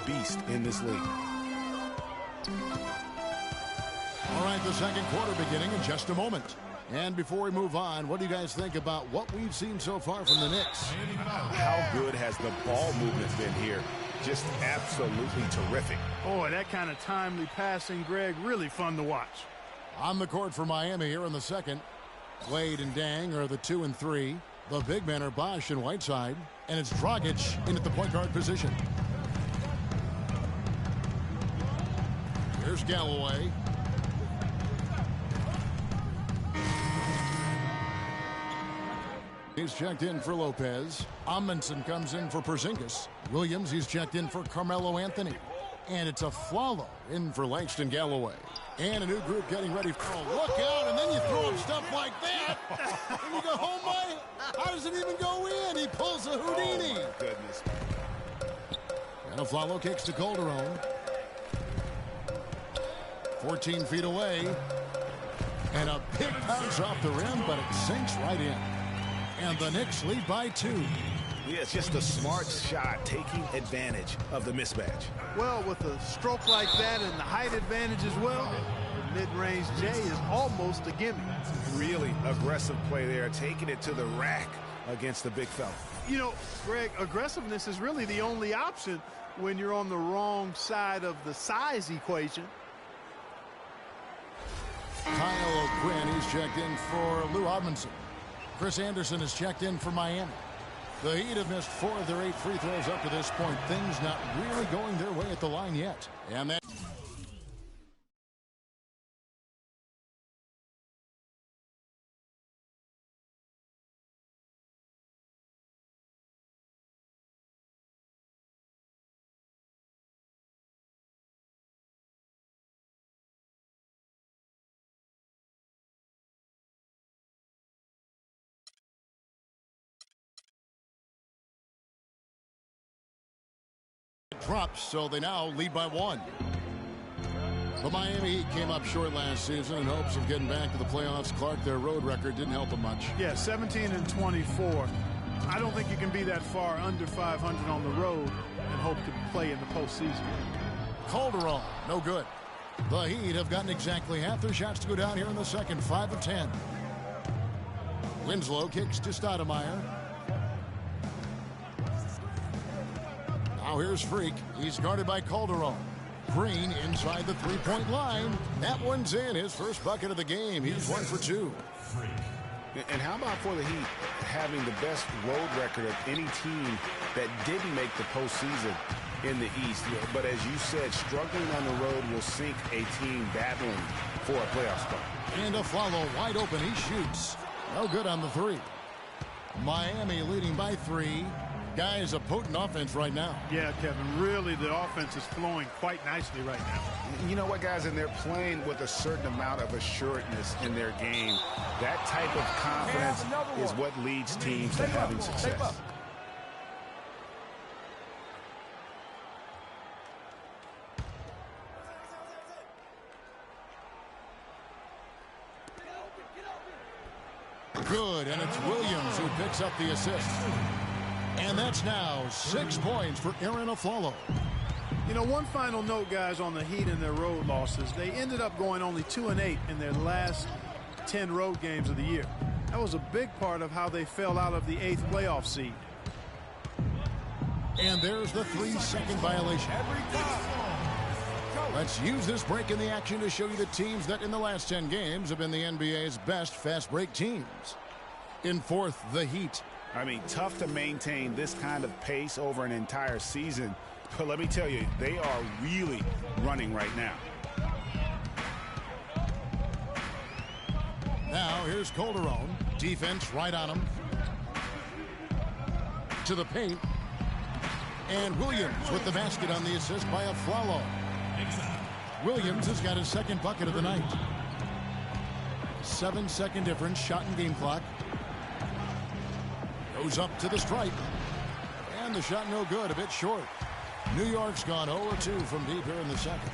beast in this league. All right, the second quarter beginning in just a moment. And before we move on, what do you guys think about what we've seen so far from the Knicks? How good has the ball movement been here? Just absolutely terrific. Boy, that kind of timely passing, Greg, really fun to watch. On the court for Miami here in the second. Wade and Dang are the 2 and 3. The big men are Bosch and Whiteside. And it's Dragic in at the point guard position. Here's Galloway. He's checked in for Lopez. Amundsen comes in for Porzingis. Williams, he's checked in for Carmelo Anthony. And it's a Flalo in for Langston Galloway. And a new group getting ready for a look out, and then you throw him stuff like that. And you go, oh my, how does it even go in? He pulls a Houdini. Oh, goodness. And a Flalo kicks to Calderon. 14 feet away. And a big bounce off the rim, but it sinks right in. And the Knicks lead by 2. Yeah, it's just a smart shot, taking advantage of the mismatch. Well, with a stroke like that and the height advantage as well, the mid-range J is almost a gimme. Really aggressive play there, taking it to the rack against the big fella. You know, Greg, aggressiveness is really the only option when you're on the wrong side of the size equation. Kyle O'Quinn, he's checked in for Lou Odmanson. Chris Anderson is checked in for Miami. The Heat have missed 4 of their 8 free throws up to this point. Things not really going their way at the line yet. And that drops, so they now lead by 1. The Miami Heat came up short last season in hopes of getting back to the playoffs. Clark, their road record didn't help them much. Yeah, 17 and 24. I don't think you can be that far under 500 on the road and hope to play in the postseason. Calderon, no good. The Heat have gotten exactly half their shots to go down here in the second, 5 of 10. Winslow kicks to Stoudemire. Now here's Freak. He's guarded by Calderon. Green inside the three-point line. That one's in. His first bucket of the game. He's 1 for 2. And how about for the Heat having the best road record of any team that didn't make the postseason in the East? But as you said, struggling on the road will sink a team battling for a playoff spot. And a follow wide open. He shoots. No good on the 3. Miami leading by 3. Guys, a potent offense right now. Yeah, Kevin, really the offense is flowing quite nicely right now. You know what, guys, and they're playing with a certain amount of assuredness in their game. That type of confidence is what leads teams to having success. Good, and it's Williams who picks up the assist. And that's now 6 points for Aaron Aflalo. You know, one final note, guys, on the Heat and their road losses. They ended up going only 2-8 in their last 10 road games of the year. That was a big part of how they fell out of the 8th playoff seed. And there's the 3-second violation. Let's use this break in the action to show you the teams that in the last 10 games have been the NBA's best fast break teams. In 4th, the Heat. I mean, tough to maintain this kind of pace over an entire season. But let me tell you, they are really running right now. Now here's Calderon. Defense right on him. To the paint. And Williams with the basket on the assist by Aflalo. Williams has got his second bucket of the night. 7-second difference, shot and game clock. Goes up to the stripe. And the shot no good, a bit short. New York's gone 0-2 from deep here in the second.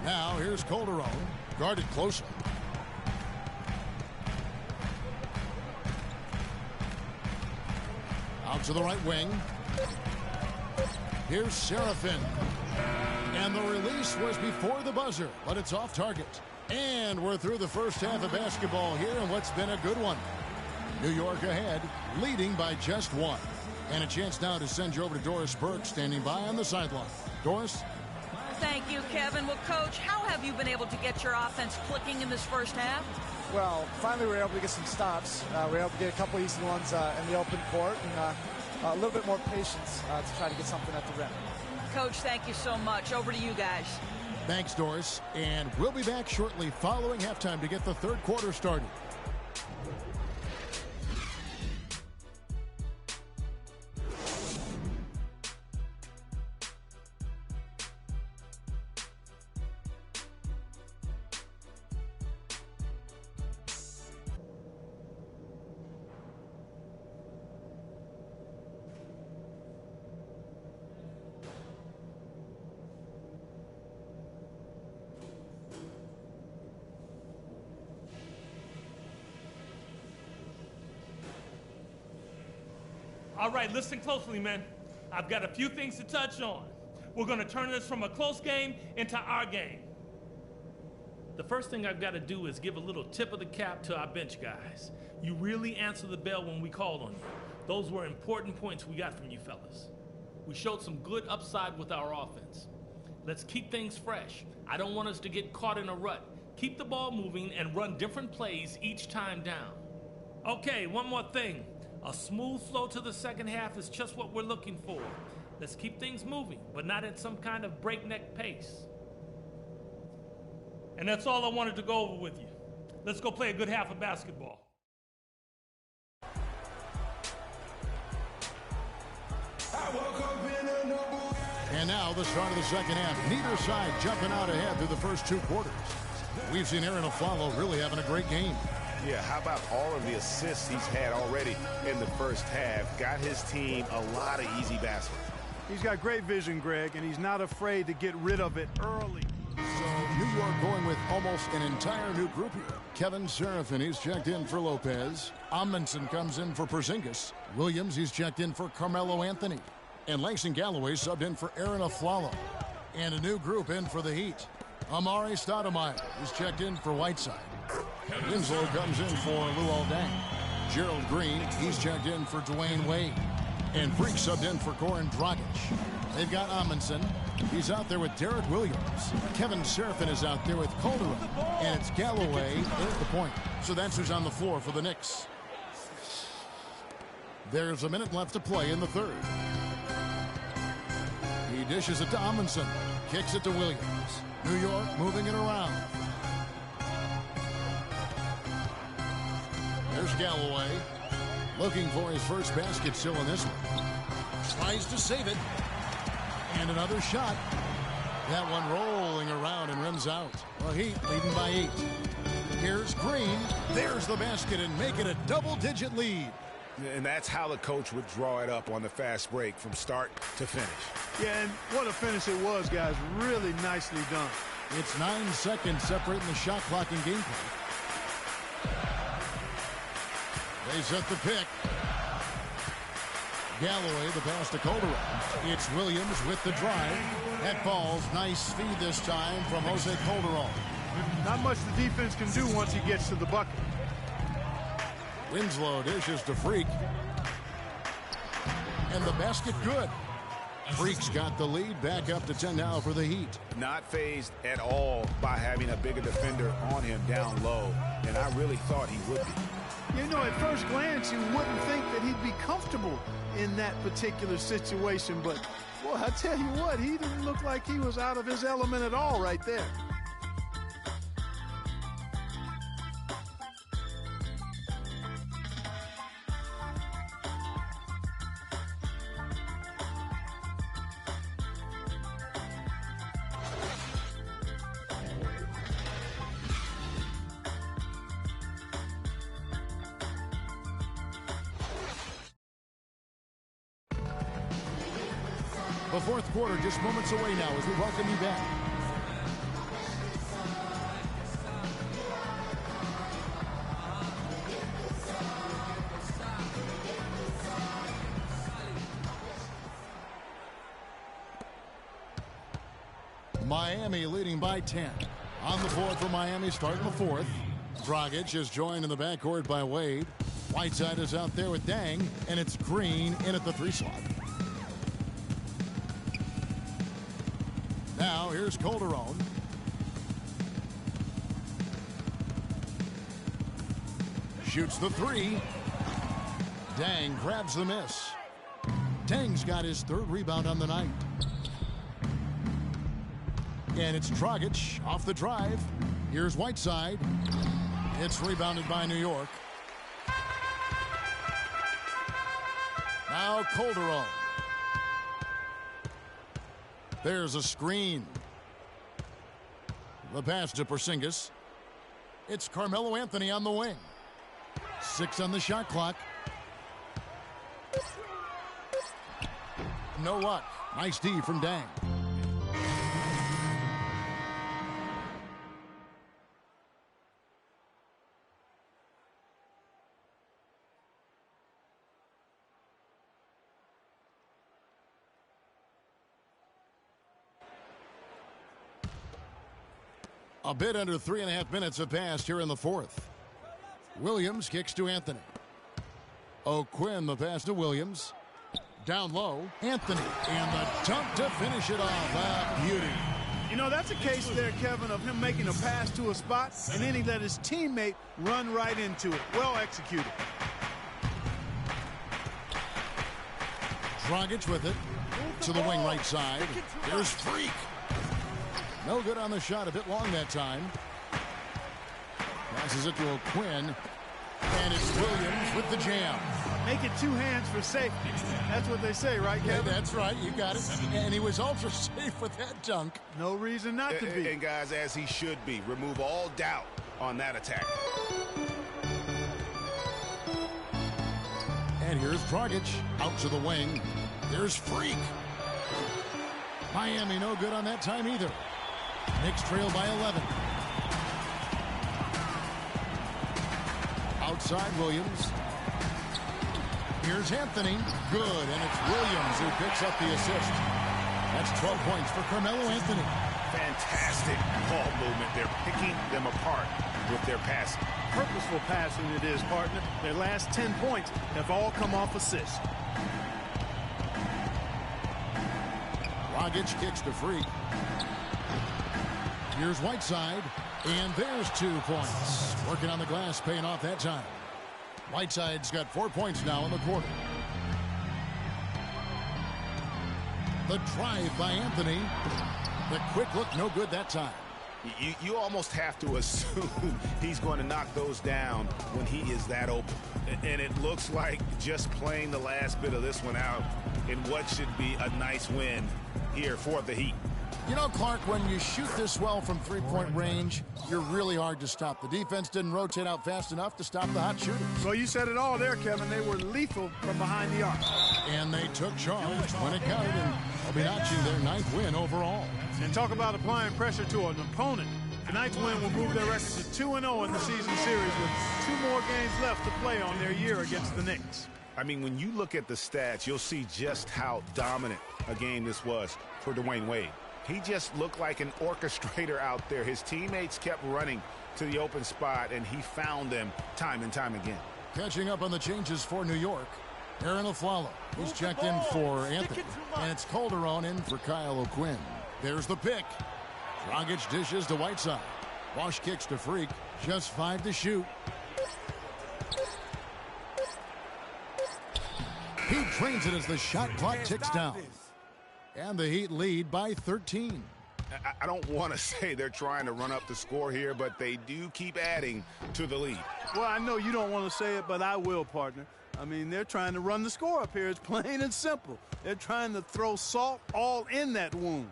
Now here's Calderon, guarded closely. Out to the right wing. Here's Serafin. And the release was before the buzzer, but it's off target. And we're through the first half of basketball here in what's been a good one. New York ahead, leading by just one. And a chance now to send you over to Doris Burke, standing by on the sideline. Doris? Thank you, Kevin. Well, Coach, how have you been able to get your offense clicking in this first half? Well, finally we were able to get some stops. We were able to get a couple easy ones in the open court, and a little bit more patience to try to get something at the rim. Coach, thank you so much. Over to you guys. Thanks, Doris. And we'll be back shortly following halftime to get the third quarter started. All right, listen closely, man. I've got a few things to touch on. We're going to turn this from a close game into our game. The first thing I've got to do is give a little tip of the cap to our bench guys. You really answered the bell when we called on you. Those were important points we got from you fellas. We showed some good upside with our offense. Let's keep things fresh. I don't want us to get caught in a rut. Keep the ball moving and run different plays each time down. Okay, one more thing. A smooth flow to the second half is just what we're looking for. Let's keep things moving, but not at some kind of breakneck pace. And that's all I wanted to go over with you. Let's go play a good half of basketball. And now the start of the second half. Neither side jumping out ahead through the first two quarters. We've seen Aaron Aflalo really having a great game. Yeah, how about all of the assists he's had already in the first half? Got his team a lot of easy baskets. He's got great vision, Greg, and he's not afraid to get rid of it early. So New York going with almost an entire new group here. Kevin Serafin, he's checked in for Lopez. Amundsen comes in for Porzingis. Williams, he's checked in for Carmelo Anthony. And Langston Galloway subbed in for Aaron Aflalo. And a new group in for the Heat. Amari Stoudemire is checked in for Whiteside. Winslow comes in for Luol Deng. Gerald Green, he's checked in for Dwayne Wade. And Freak subbed in for Goran Dragic. They've got Amundsen. He's out there with Derek Williams. Kevin Serafin is out there with Calderon. And it's Galloway at the point. So that's who's on the floor for the Knicks. There's a minute left to play in the third. He dishes it to Amundsen. Kicks it to Williams. New York moving it around. There's Galloway. Looking for his first basket still in this one. Tries to save it. And another shot. That one rolling around and rims out. Well, Heat leading by 8. Here's Green. There's the basket and make it a double-digit lead. And that's how the coach would draw it up on the fast break from start to finish. Yeah, and what a finish it was, guys. Really nicely done. It's 9 seconds separating the shot clock and gameplay. They set the pick. Galloway, the pass to Calderon. It's Williams with the drive. That falls. Nice feed this time from Jose Calderon. Not much the defense can do once he gets to the bucket. Winslow dishes to Freak. And the basket good. Freak's got the lead. Back up to 10 now for the Heat. Not fazed at all by having a bigger defender on him down low. And I really thought he would be. You know, at first glance, you wouldn't think that he'd be comfortable in that particular situation. But, boy, I tell you what, he didn't look like he was out of his element at all right there. The fourth quarter just moments away now as we welcome you back. Miami leading by 10. On the board for Miami starting the fourth. Dragic is joined in the backcourt by Wade. Whiteside is out there with Dang, and it's Green in at the 3 slot. Now here's Calderon. Shoots the 3. Dang grabs the miss. Dang's got his 3rd rebound on the night. And it's Dragic off the drive. Here's Whiteside. It's rebounded by New York. Now Calderon. There's a screen. The pass to Porzingis. It's Carmelo Anthony on the wing. 6 on the shot clock. No luck. Nice D from Dang. A bit under 3.5 minutes have passed here in the fourth. Williams kicks to Anthony. O'Quinn the pass to Williams. Down low, Anthony, and the dunk to finish it off. Ah, beauty. You know, that's a case there, Kevin, of him making a pass to a spot, and then he let his teammate run right into it. Well executed. Dragic with it. To the wing right side. Here's Freak. No good on the shot. A bit long that time. Passes it to O'Quinn. And it's Williams with the jam. Make it 2 hands for safety. That's what they say, right, Kevin? Yeah, that's right. You got it. And he was ultra safe with that dunk. No reason not to be. And guys, as he should be. Remove all doubt on that attack. And here's Dragic out to the wing. Here's Freak. Miami no good on that time either. Knicks trail by 11. Outside Williams. Here's Anthony. Good, and it's Williams who picks up the assist. That's 12 points for Carmelo Anthony. Fantastic ball movement. They're picking them apart with their passing. Purposeful passing it is, partner. Their last 10 points have all come off assists. Dragic kicks to Freak. Here's Whiteside, and there's 2 points. Working on the glass, paying off that time. Whiteside's got 4 points now in the quarter. The drive by Anthony. The quick look, no good that time. You almost have to assume he's going to knock those down when he is that open. And it looks like just playing the last bit of this one out in what should be a nice win here for the Heat. You know, Clark, when you shoot this well from 3-point range, you're really hard to stop. The defense didn't rotate out fast enough to stop the hot shooters. Well, you said it all there, Kevin. They were lethal from behind the arc. And they took charge when it counted, and they'll be notching their 9th win overall. And talk about applying pressure to an opponent. Tonight's win will move their record to 2-0 in the season series with 2 more games left to play on their year against the Knicks. I mean, when you look at the stats, you'll see just how dominant a game this was for Dwayne Wade. He just looked like an orchestrator out there. His teammates kept running to the open spot, and he found them time and time again. Catching up on the changes for New York, Aaron Aflalo. He's checked in for Anthony, and it's Calderon in for Kyle O'Quinn. There's the pick. Dragic dishes to Whiteside. Wash kicks to Freak. Just 5 to shoot. He drains it as the shot clock ticks down. And the Heat lead by 13. I don't want to say they're trying to run up the score here, but they do keep adding to the lead. Well, I know you don't want to say it, but I will, partner. I mean, they're trying to run the score up here. It's plain and simple. They're trying to throw salt all in that wound.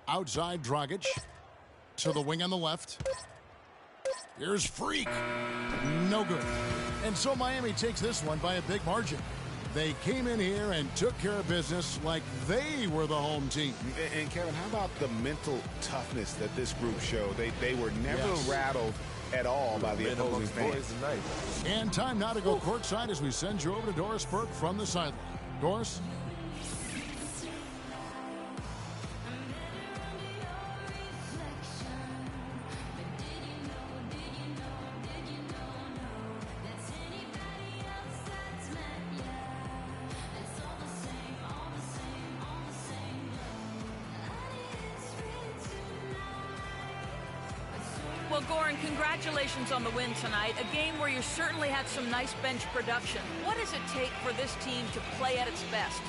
Outside Dragic to the wing on the left. Here's Freak. No good. And so Miami takes this one by a big margin. They came in here and took care of business like they were the home team. And Kevin, how about the mental toughness that this group showed? They were never rattled at all by the opposing fans. And time now to go courtside as we send you over to Doris Burke from the sideline. Doris? Well, Goran, congratulations on the win tonight. A game where you certainly had some nice bench production. What does it take for this team to play at its best?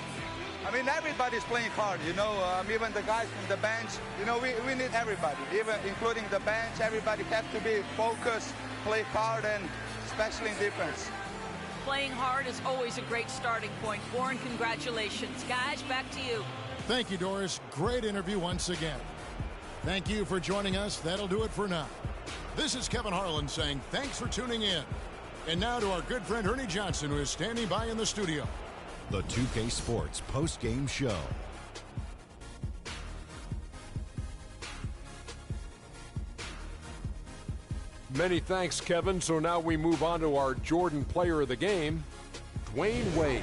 I mean, everybody's playing hard, you know, even the guys from the bench. You know, we need everybody, even including the bench. Everybody has to be focused, play hard, and especially in defense. Playing hard is always a great starting point. Goran, congratulations. Guys, back to you. Thank you, Doris. Great interview once again. Thank you for joining us. That'll do it for now. This is Kevin Harlan saying thanks for tuning in. And now to our good friend Ernie Johnson, who is standing by in the studio. The 2K Sports post-game show. Many thanks, Kevin. So now we move on to our Jordan player of the game, Dwayne Wade.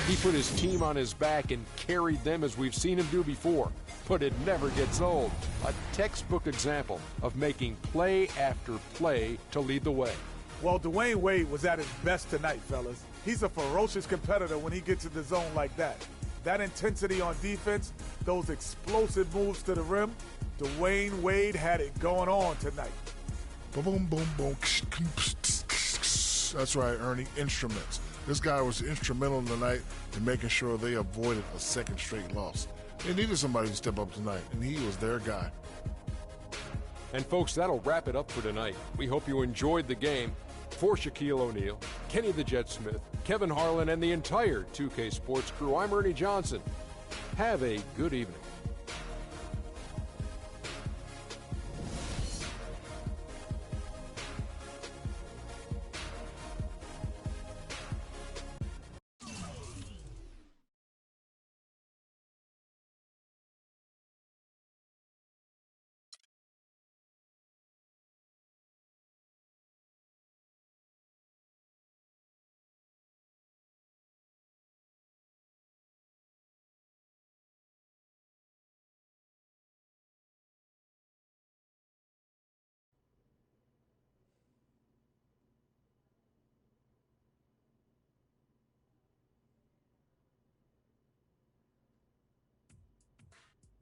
He put his team on his back and carried them as we've seen him do before. But it never gets old. A textbook example of making play after play to lead the way. Well, Dwayne Wade was at his best tonight, fellas. He's a ferocious competitor when he gets in the zone like that. That intensity on defense, those explosive moves to the rim, Dwayne Wade had it going on tonight. Boom, boom, boom. That's right, Ernie. Instruments. This guy was instrumental tonight in making sure they avoided a second straight loss. They needed somebody to step up tonight, and he was their guy. And folks, that'll wrap it up for tonight. We hope you enjoyed the game. For Shaquille O'Neal, Kenny the Jet Smith, Kevin Harlan, and the entire 2K Sports crew, I'm Ernie Johnson. Have a good evening.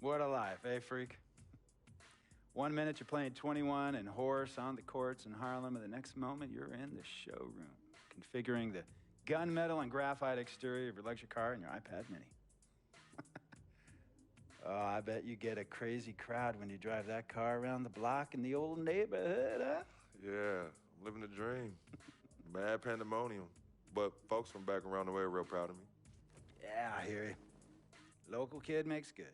What a life, eh, freak? 1 minute you're playing 21 and horse on the courts in Harlem, and the next moment you're in the showroom, configuring the gunmetal and graphite exterior of your luxury car and your iPad mini. Oh, I bet you get a crazy crowd when you drive that car around the block in the old neighborhood, huh? Yeah, living the dream. Mad pandemonium. But folks from back around the way are real proud of me. Yeah, I hear you. Local kid makes good.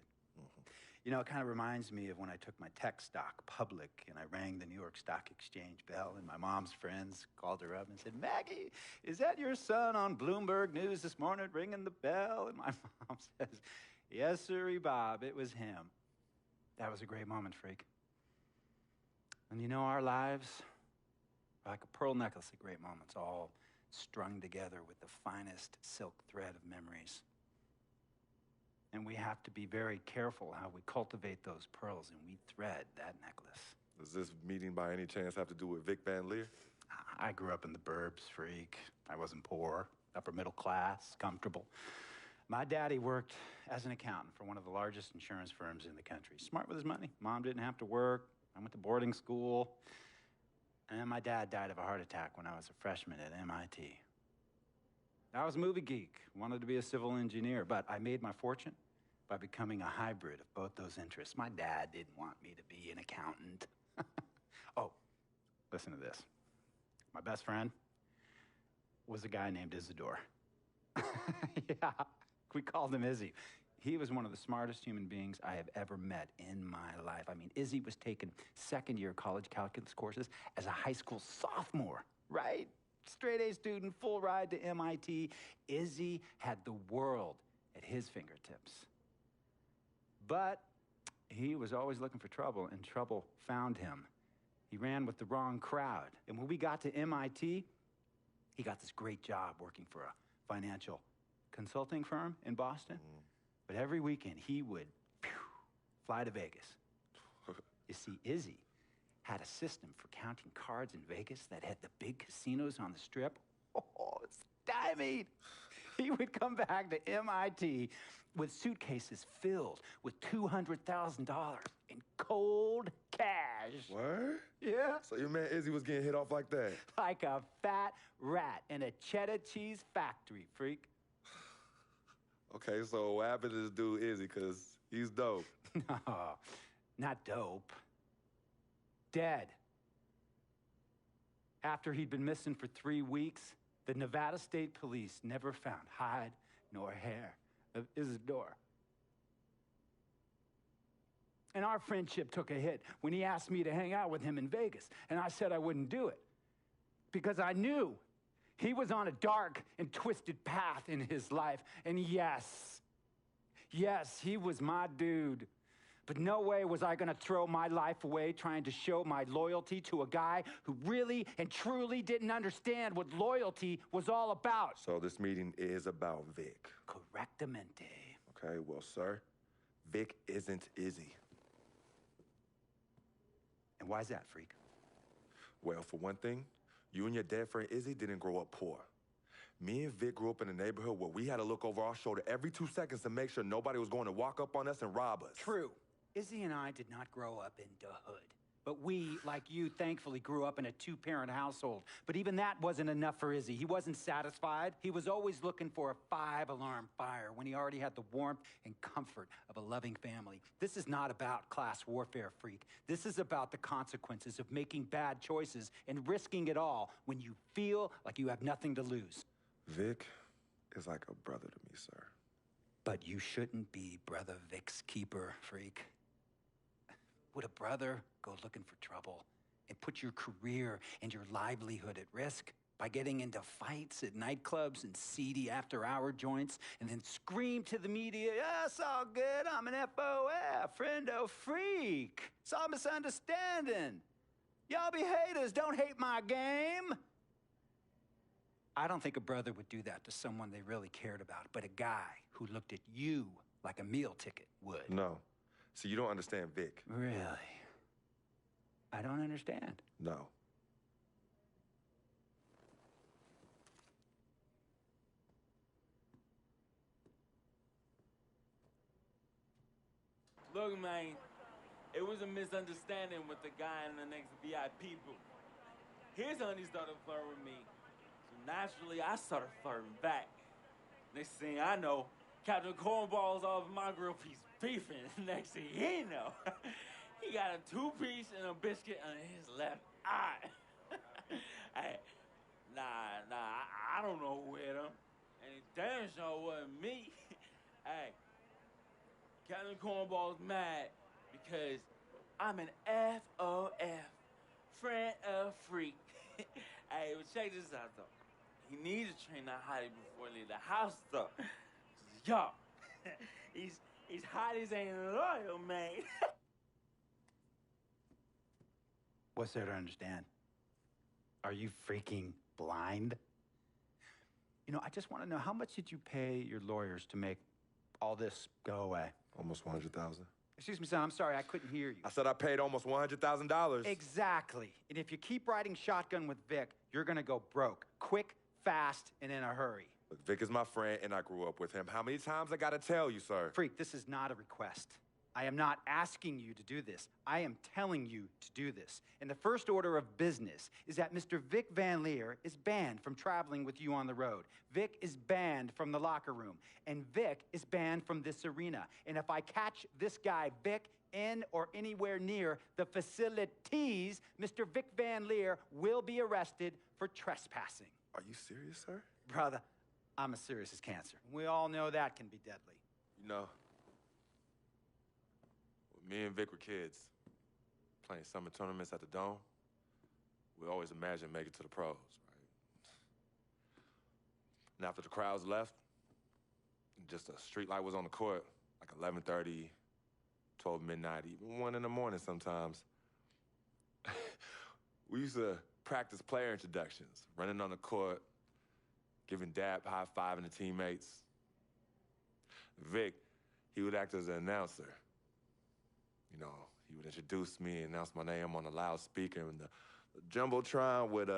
You know, it kind of reminds me of when I took my tech stock public and I rang the New York Stock Exchange bell, and my mom's friends called her up and said, "Maggie, is that your son on Bloomberg News this morning ringing the bell?" And my mom says, "Yes, sirree, Bob, it was him." That was a great moment, freak. And you know, our lives are like a pearl necklace of great moments, all strung together with the finest silk thread of memories. And we have to be very careful how we cultivate those pearls and we thread that necklace. Does this meeting by any chance have to do with Vic Van Leer? I grew up in the burbs, freak. I wasn't poor, upper middle class, comfortable. My daddy worked as an accountant for one of the largest insurance firms in the country. Smart with his money. Mom didn't have to work. I went to boarding school. And then my dad died of a heart attack when I was a freshman at MIT. I was a movie geek, wanted to be a civil engineer, but I made my fortune by becoming a hybrid of both those interests. My dad didn't want me to be an accountant. Oh, listen to this. My best friend was a guy named Isidore. Yeah, we called him Izzy. He was one of the smartest human beings I have ever met in my life. I mean, Izzy was taking second-year college calculus courses as a high school sophomore, right? Straight-A student, full ride to MIT. Izzy had the world at his fingertips. But he was always looking for trouble, and trouble found him. He ran with the wrong crowd. And when we got to MIT, he got this great job working for a financial consulting firm in Boston. But every weekend, he would fly to Vegas. You see, Izzy had a system for counting cards in Vegas that had the big casinos on the Strip. Oh, stymied. He would come back to MIT with suitcases filled with $200,000 in cold cash. Word? Yeah. So your man Izzy was getting hit off like that? Like a fat rat in a cheddar cheese factory, freak. Okay, so what happened to this dude Izzy? Because he's dope. No, not dope. Dead. After he'd been missing for 3 weeks, the Nevada State Police never found hide nor hair of Isidore. And our friendship took a hit when he asked me to hang out with him in Vegas, and I said I wouldn't do it because I knew he was on a dark and twisted path in his life. And yes, he was my dude. But no way was I going to throw my life away trying to show my loyalty to a guy who really and truly didn't understand what loyalty was all about. So this meeting is about Vic. Correctamente. Okay, well, sir, Vic isn't Izzy. And why's that, freak? Well, for one thing, you and your dead friend Izzy didn't grow up poor. Me and Vic grew up in a neighborhood where we had to look over our shoulder every 2 seconds to make sure nobody was going to walk up on us and rob us. True. Izzy and I did not grow up in the hood. But we, like you, thankfully grew up in a 2-parent household. But even that wasn't enough for Izzy. He wasn't satisfied. He was always looking for a 5-alarm fire when he already had the warmth and comfort of a loving family. This is not about class warfare, freak. This is about the consequences of making bad choices and risking it all when you feel like you have nothing to lose. Vic is like a brother to me, sir. But you shouldn't be Brother Vic's keeper, freak. Would a brother go looking for trouble and put your career and your livelihood at risk by getting into fights at nightclubs and seedy after-hour joints and then scream to the media, "Yeah, it's all good, I'm an FOF, friendo freak. It's all misunderstanding. Y'all be haters, don't hate my game." I don't think a brother would do that to someone they really cared about, but a guy who looked at you like a meal ticket would. No. See, you don't understand Vic. Really? I don't understand. No. Look, man, it was a misunderstanding with the guy in the next VIP booth. His honey started flirting with me, so naturally I started flirting back. Next thing I know, Captain Cornball's off my grill piece beefing. Next thing he know, he got a 2-piece and a biscuit on his left eye. Hey, I don't know who hit him, and it damn sure wasn't me. Hey, Captain Cornball's mad because I'm an FOF, friend of freak. Hey, but check this out though. He needs to train that hottie before he leave the house though. Yo, he's hotties ain't loyal, man. What's there to understand? Are you freaking blind? You know, I just want to know, how much did you pay your lawyers to make all this go away? Almost $100,000. Excuse me, son, I'm sorry, I couldn't hear you. I said I paid almost $100,000. Exactly. And if you keep riding shotgun with Vic, you're gonna go broke. Quick, fast, and in a hurry. Look, Vic is my friend, and I grew up with him. How many times I gotta tell you, sir? Freak, this is not a request. I am not asking you to do this. I am telling you to do this. And the first order of business is that Mr. Vic Van Leer is banned from traveling with you on the road. Vic is banned from the locker room. And Vic is banned from this arena. And if I catch this guy, Vic, in or anywhere near the facilities, Mr. Vic Van Leer will be arrested for trespassing. Are you serious, sir? Brother, I'm as serious as cancer. We all know that can be deadly. You know, when me and Vic were kids, playing summer tournaments at the Dome, we always imagined making it to the pros, right? And after the crowds left, just a street light was on the court, like 11:30, 12 midnight, even 1 in the morning sometimes. We used to practice player introductions, running on the court, giving dap, high-fiving the teammates. Vic, he would act as an announcer. You know, he would introduce me, announce my name on the loudspeaker, and the Jumbotron would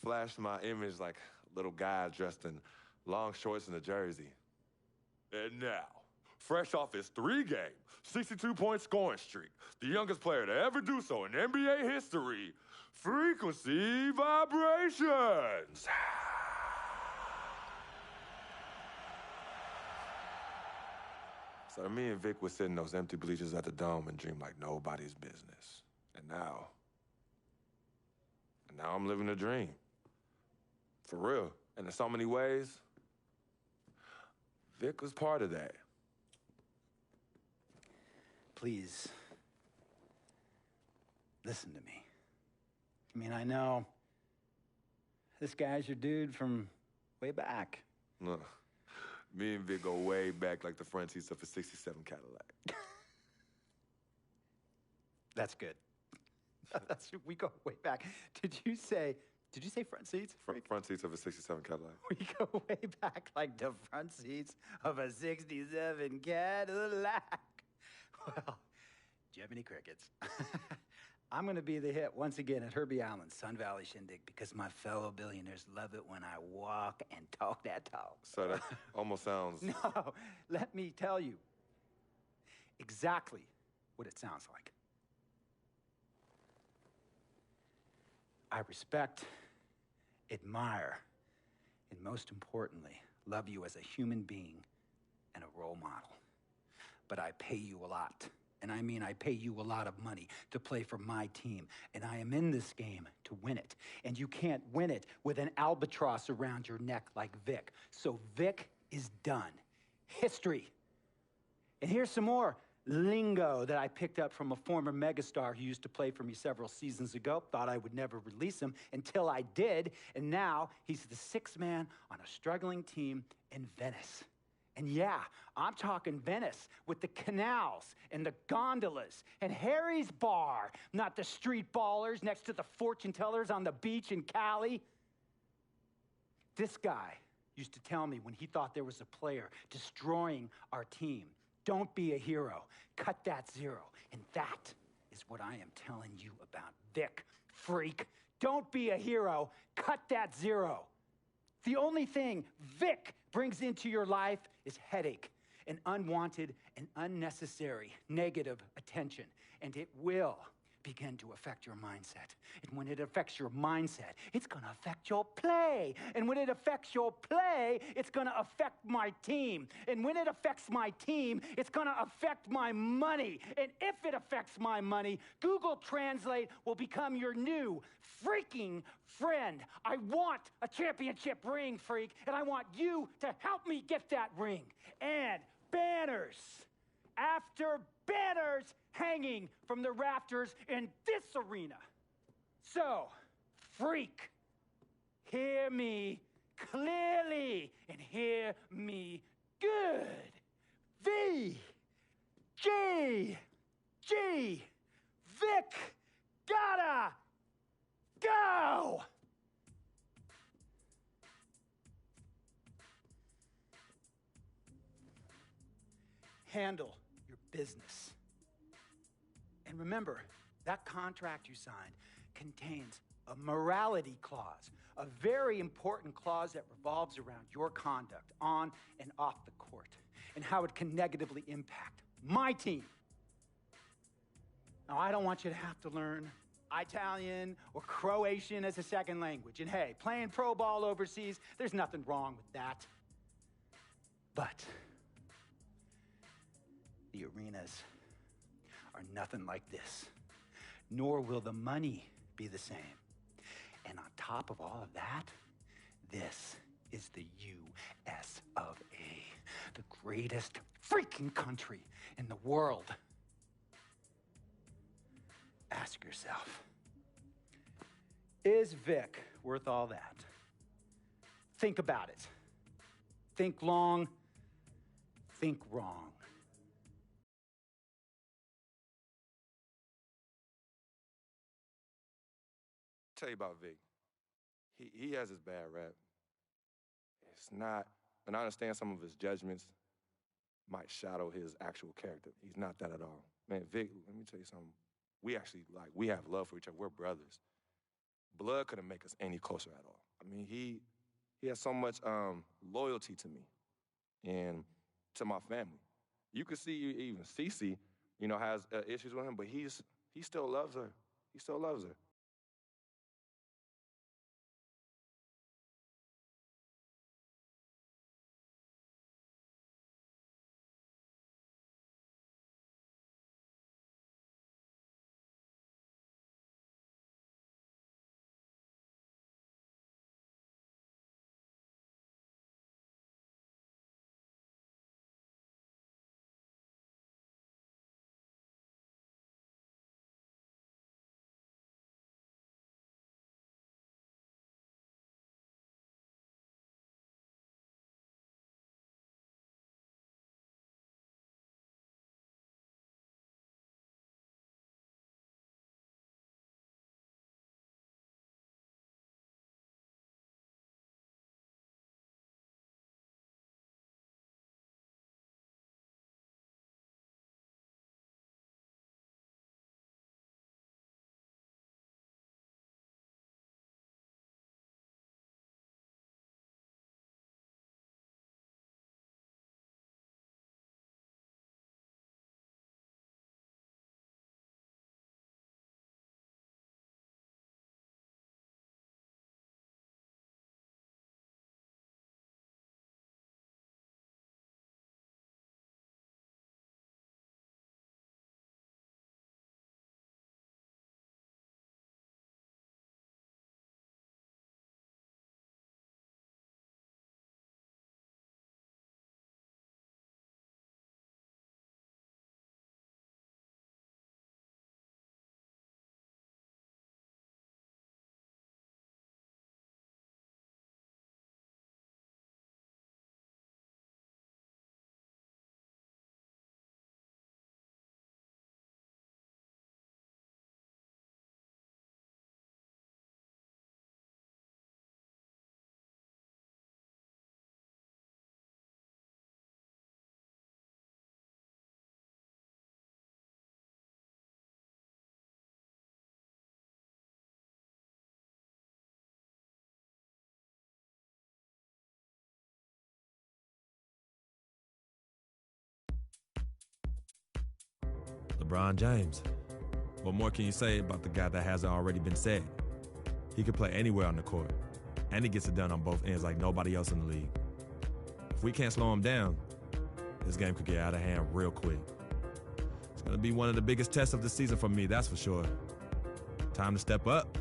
flash my image like a little guy dressed in long shorts and a jersey. And now, fresh off his 3-game, 62-point scoring streak, the youngest player to ever do so in NBA history, Frequency Vibrations. So me and Vic would sit in those empty bleachers at the Dome and dream like nobody's business. And now I'm living a dream. For real. And in so many ways, Vic was part of that. Please, listen to me. I mean, I know this guy's your dude from way back. No. Me and Vic go way back like the front seats of a 67 Cadillac. That's good. We go way back. Did you say front seats? Front seats of a 67 Cadillac. We go way back like the front seats of a 67 Cadillac. Well, Jiminy Crickets. I'm going to be the hit once again at Herbie Allen's Sun Valley Shindig because my fellow billionaires love it when I walk and talk that talk. So that almost sounds... No, let me tell you exactly what it sounds like. I respect, admire, and most importantly, love you as a human being and a role model. But I pay you a lot. And I mean, I pay you a lot of money to play for my team. And I am in this game to win it. And you can't win it with an albatross around your neck like Vic. So Vic is done. History. And here's some more lingo that I picked up from a former megastar who used to play for me several seasons ago. Thought I would never release him until I did. And now he's the sixth man on a struggling team in Venice. And yeah, I'm talking Venice with the canals and the gondolas and Harry's Bar, not the street ballers next to the fortune tellers on the beach in Cali. This guy used to tell me when he thought there was a player destroying our team, don't be a hero, cut that zero. And that is what I am telling you about Vic, freak. Don't be a hero, cut that zero. The only thing Vic brings into your life is headache and unwanted and unnecessary negative attention. And it will begin to affect your mindset. And when it affects your mindset, it's going to affect your play. And when it affects your play, it's going to affect my team. And when it affects my team, it's going to affect my money. And if it affects my money, Google Translate will become your new freaking friend. I want a championship ring, freak, and I want you to help me get that ring. And banners after banners hanging from the rafters in this arena. So, freak, hear me clearly and hear me good. V, G, Vic, gotta go! Handle your business. And remember, that contract you signed contains a morality clause, a very important clause that revolves around your conduct on and off the court, and how it can negatively impact my team. Now, I don't want you to have to learn Italian or Croatian as a second language. And hey, playing pro ball overseas, there's nothing wrong with that. But the arenas are nothing like this, nor will the money be the same. And on top of all of that, this is the U.S. of A., the greatest freaking country in the world. Ask yourself, is Vic worth all that? Think about it. Think long, think wrong. Tell you about Vic. He has his bad rap. It's not, and I understand some of his judgments might shadow his actual character. He's not that at all. Man, Vic, let me tell you something. We have love for each other. We're brothers. Blood couldn't make us any closer at all. I mean, he has so much loyalty to me and to my family. You could see even Cece, you know, has issues with him, but he still loves her. He still loves her. LeBron James. What more can you say about the guy that hasn't already been said? He can play anywhere on the court, and he gets it done on both ends like nobody else in the league. If we can't slow him down, this game could get out of hand real quick. It's going to be one of the biggest tests of the season for me, that's for sure. Time to step up.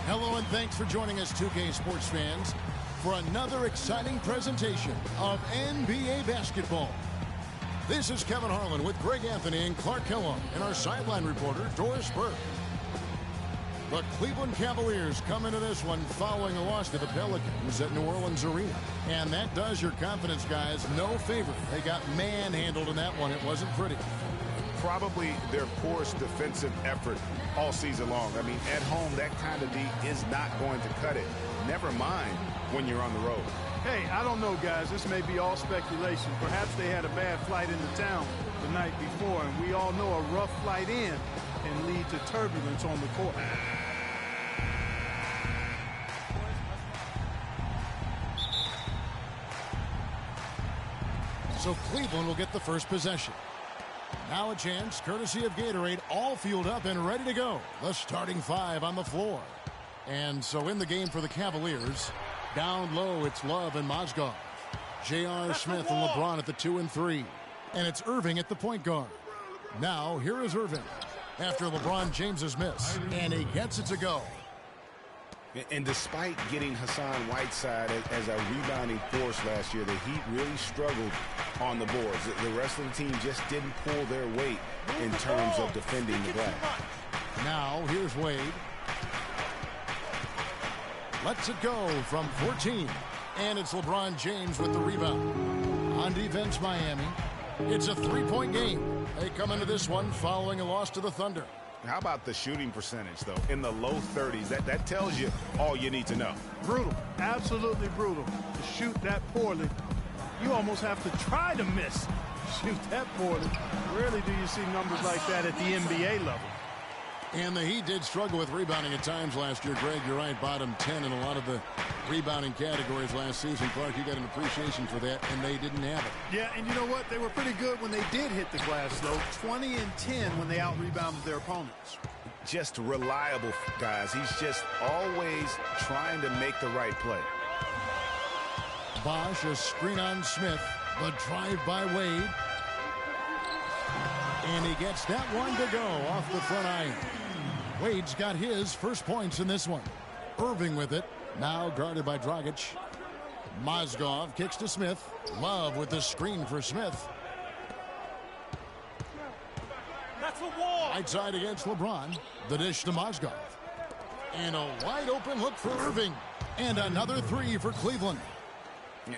Hello and thanks for joining us, 2K Sports fans, for another exciting presentation of NBA basketball. This is Kevin Harlan with Greg Anthony and Clark Kellogg and our sideline reporter, Doris Burke. The Cleveland Cavaliers come into this one following a loss to the Pelicans at New Orleans Arena. And that does your confidence guys no favor. They got manhandled in that one. It wasn't pretty. Probably their poorest defensive effort all season long. I mean, at home, that kind of D is not going to cut it. Never mind when you're on the road. Hey, I don't know, guys. This may be all speculation. Perhaps they had a bad flight into town the night before, and we all know a rough flight in can lead to turbulence on the court. So Cleveland will get the first possession. Now a chance, courtesy of Gatorade, all fueled up and ready to go. The starting five on the floor. And so in the game for the Cavaliers, down low, it's Love and Mozgov. J.R. Smith and LeBron at the 2 and 3. And it's Irving at the point guard. Now, here is Irving after LeBron James's miss. And he gets it to go. And despite getting Hassan Whiteside as a rebounding force last year, the Heat really struggled on the boards. The rest of the team just didn't pull their weight in terms of defending the glass. Now, here's Wade. Lets it go from 14. And it's LeBron James with the rebound. On defense, Miami. It's a three-point game. They come into this one following a loss to the Thunder. How about the shooting percentage, though? In the low 30s. That tells you all you need to know. Brutal. Absolutely brutal. To shoot that poorly, you almost have to try to miss. Shoot that poorly. Rarely do you see numbers like that at the NBA level. And the Heat did struggle with rebounding at times last year. Greg, you're right, bottom 10 in a lot of the rebounding categories last season. Clark, you got an appreciation for that, and they didn't have it. Yeah, and you know what? They were pretty good when they did hit the glass, though. 20 and 10 when they out-rebounded their opponents. Just reliable, guys. He's just always trying to make the right play. Bosch, a screen on Smith. The drive by Wade. And he gets that one to go off the front iron. Wade's got his first points in this one. Irving with it. Now guarded by Dragic. Mozgov kicks to Smith. Love with the screen for Smith. That's a wall. Right side against LeBron. The dish to Mozgov. And a wide open look for Irving. And another three for Cleveland.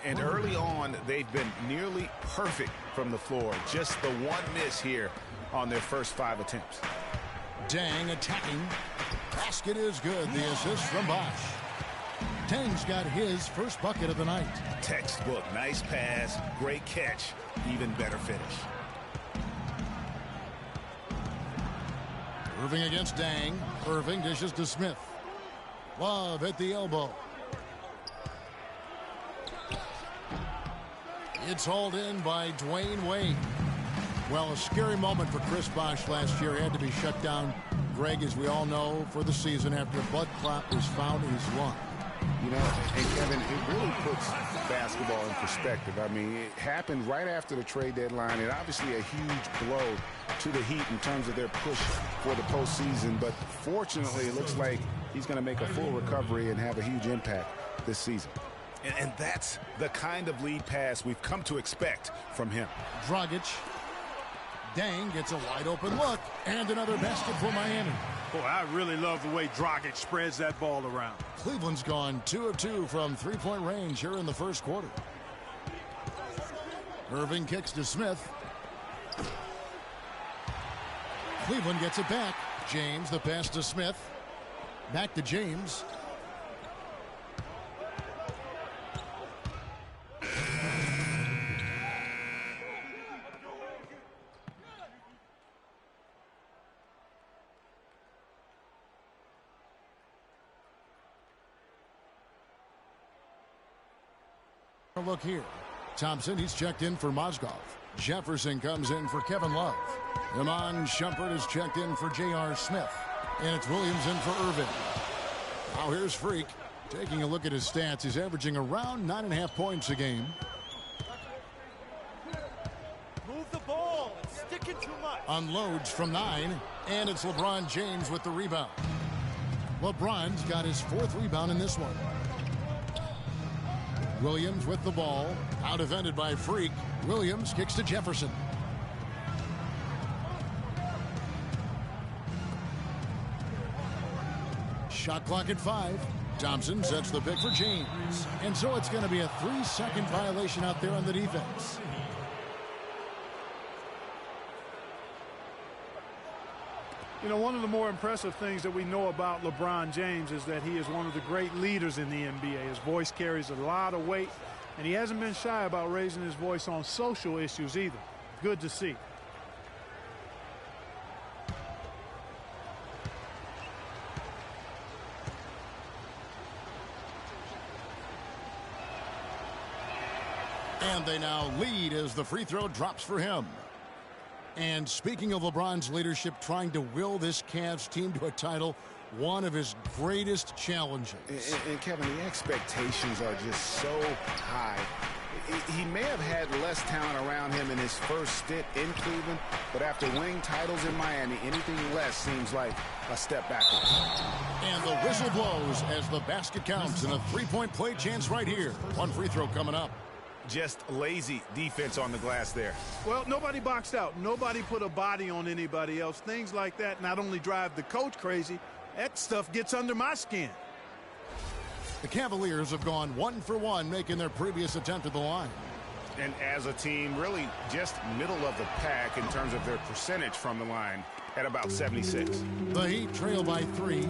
And early on, they've been nearly perfect from the floor. Just the one miss here on their first 5 attempts. Dang attacking. Basket is good. The assist from Bosch. Tang's got his first bucket of the night. Textbook. Nice pass. Great catch. Even better finish. Irving against Dang. Irving dishes to Smith. Love at the elbow. It's hauled in by Dwayne Wade. Well, a scary moment for Chris Bosh last year. He had to be shut down, Greg, as we all know, for the season after a blood clot was found in his lung. You know, and Kevin, it really puts basketball in perspective. I mean, it happened right after the trade deadline, and obviously a huge blow to the Heat in terms of their push for the postseason. But fortunately, it looks like he's going to make a full recovery and have a huge impact this season. And that's the kind of lead pass we've come to expect from him. Dragic. Dang gets a wide open look. And another basket for Miami. Boy, I really love the way Dragic spreads that ball around. Cleveland's gone 2 of 2 from three-point range here in the first quarter. Irving kicks to Smith. Cleveland gets it back. James, the pass to Smith. Back to James. Look here. Thompson, he's checked in for Mozgov. Jefferson comes in for Kevin Love. Iman Shumpert is checked in for J.R. Smith. And it's Williams in for Irving. Now here's Freak. Taking a look at his stats, he's averaging around 9.5 points a game. Move the ball. It's sticking too much. Unloads from 9. And it's LeBron James with the rebound. LeBron's got his 4th rebound in this one. Williams with the ball. Out defended by Freak. Williams kicks to Jefferson. Shot clock at 5. Thompson sets the pick for James. And so it's going to be a 3-second violation out there on the defense. You know, one of the more impressive things that we know about LeBron James is that he is one of the great leaders in the NBA. His voice carries a lot of weight, and he hasn't been shy about raising his voice on social issues either. Good to see. And they now lead as the free throw drops for him. And speaking of LeBron's leadership, trying to will this Cavs team to a title, one of his greatest challenges. And Kevin, the expectations are just so high. He may have had less talent around him in his first stint in Cleveland, but after winning titles in Miami, anything less seems like a step backwards. And the whistle blows as the basket counts, and a three-point play chance right here. One free throw coming up. Just lazy defense on the glass there. Well, nobody boxed out. Nobody put a body on anybody else. Things like that not only drive the coach crazy, that stuff gets under my skin. The Cavaliers have gone 1 for 1, making their previous attempt at the line. And as a team, really just middle of the pack in terms of their percentage from the line at about 76. The Heat trail by 3.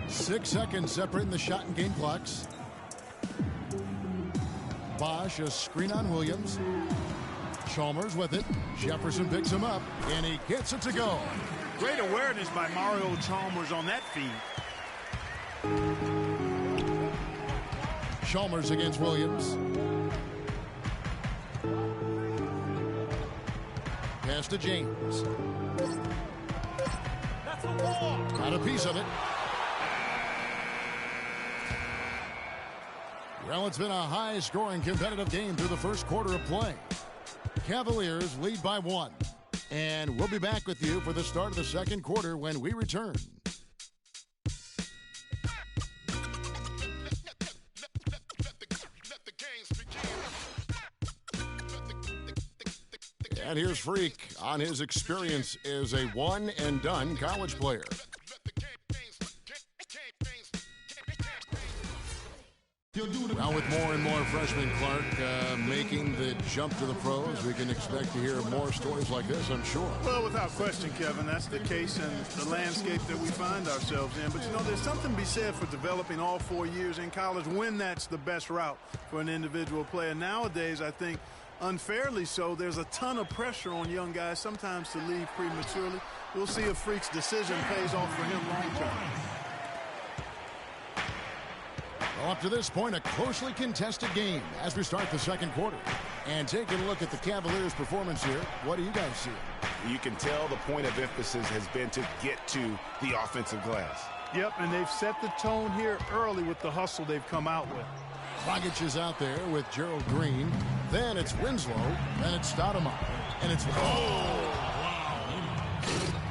6 seconds separating the shot and game clocks. Bosch, a screen on Williams. Chalmers with it. Jefferson picks him up, and he gets it to go. Great awareness by Mario Chalmers on that feed. Chalmers against Williams. Pass to James. That's a walk. Got a piece of it. Well, it's been a high-scoring competitive game through the first quarter of play. Cavaliers lead by 1. And we'll be back with you for the start of the second quarter when we return. And here's Freak on his experience as a one-and-done college player. Now with more and more freshmen, Clark, making the jump to the pros, we can expect to hear more stories like this, I'm sure. Well, without question, Kevin, that's the case in the landscape that we find ourselves in. But, you know, there's something to be said for developing all 4 years in college when that's the best route for an individual player. Nowadays, I think, unfairly so, there's a ton of pressure on young guys sometimes to leave prematurely. We'll see if Freak's decision pays off for him long term. Well, up to this point, a closely contested game as we start the second quarter. And taking a look at the Cavaliers' performance here, what do you guys see? You can tell the point of emphasis has been to get to the offensive glass. Yep, and they've set the tone here early with the hustle they've come out with. Dragic is out there with Gerald Green. Then it's Winslow. Then it's Stoudemire. And it's... Oh, wow.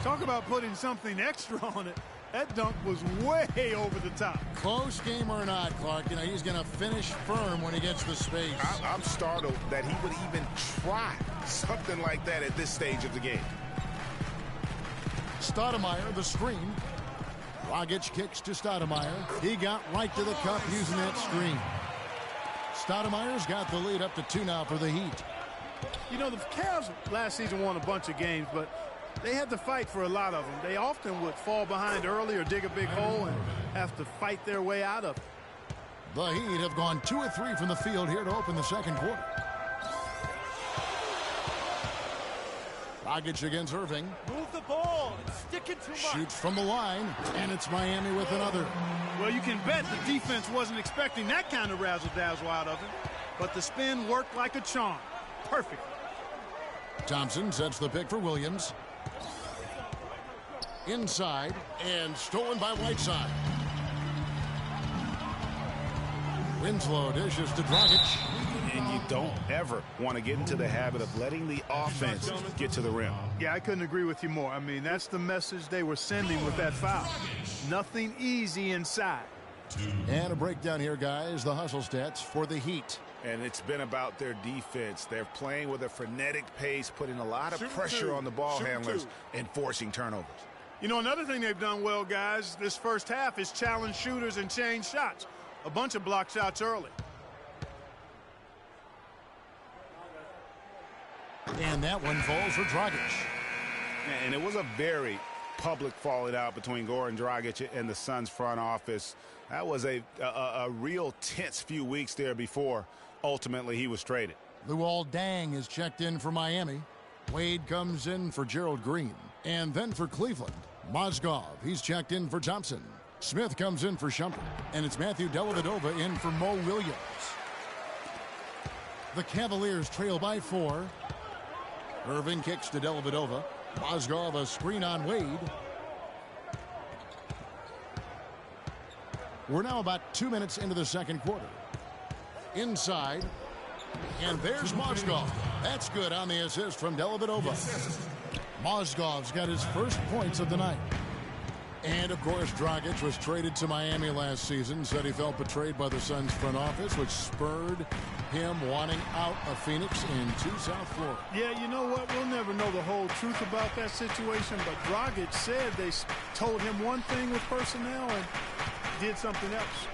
Talk about putting something extra on it. That dunk was way over the top. Close game or not, Clark, you know, he's going to finish firm when he gets the space. I'm startled that he would even try something like that at this stage of the game. Stoudemire, the screen. Dragic kicks to Stoudemire. He got right to the cup using that screen. Stoudemire's got the lead up to 2 now for the Heat. You know, the Cavs last season won a bunch of games, but they had to fight for a lot of them. They often would fall behind early or dig a big hole and have to fight their way out of it. The Heat have gone 2 of 3 from the field here to open the second quarter. Dragic against Irving. Move the ball. It's sticking too much. Shoots from the line, and it's Miami with another. Well, you can bet the defense wasn't expecting that kind of razzle-dazzle out of him, but the spin worked like a charm. Perfect. Thompson sets the pick for Williams. Inside, and stolen by Whiteside. Winslow dishes to Dragic. And you don't ever want to get into the habit of letting the offense get to the rim. Yeah, I couldn't agree with you more. I mean, that's the message they were sending with that foul. Nothing easy inside. And a breakdown here, guys. The hustle stats for the Heat. And it's been about their defense. They're playing with a frenetic pace, putting a lot of pressure on the ball handlers and forcing turnovers. You know, another thing they've done well, guys, this first half is challenge shooters and change shots. A bunch of block shots early. And that one falls for Dragic. And it was a very public falling out between Goran Dragic and the Suns front office. That was a real tense few weeks there before ultimately he was traded. Luol Deng is checked in for Miami. Wade comes in for Gerald Green. And then for Cleveland, Mozgov, he's checked in for Thompson. Smith comes in for Shumpert. And it's Matthew Dellavedova in for Mo Williams. The Cavaliers trail by 4. Irving kicks to Dellavedova. Mozgov a screen on Wade. We're now about 2 minutes into the second quarter. Inside. And there's Mozgov. That's good on the assist from Dellavedova. Mozgov's got his first points of the night. And, of course, Dragic was traded to Miami last season. Said he felt betrayed by the Suns front office, which spurred him wanting out of Phoenix into South Florida. Yeah, you know what? We'll never know the whole truth about that situation, but Dragic said they told him one thing with personnel and did something else.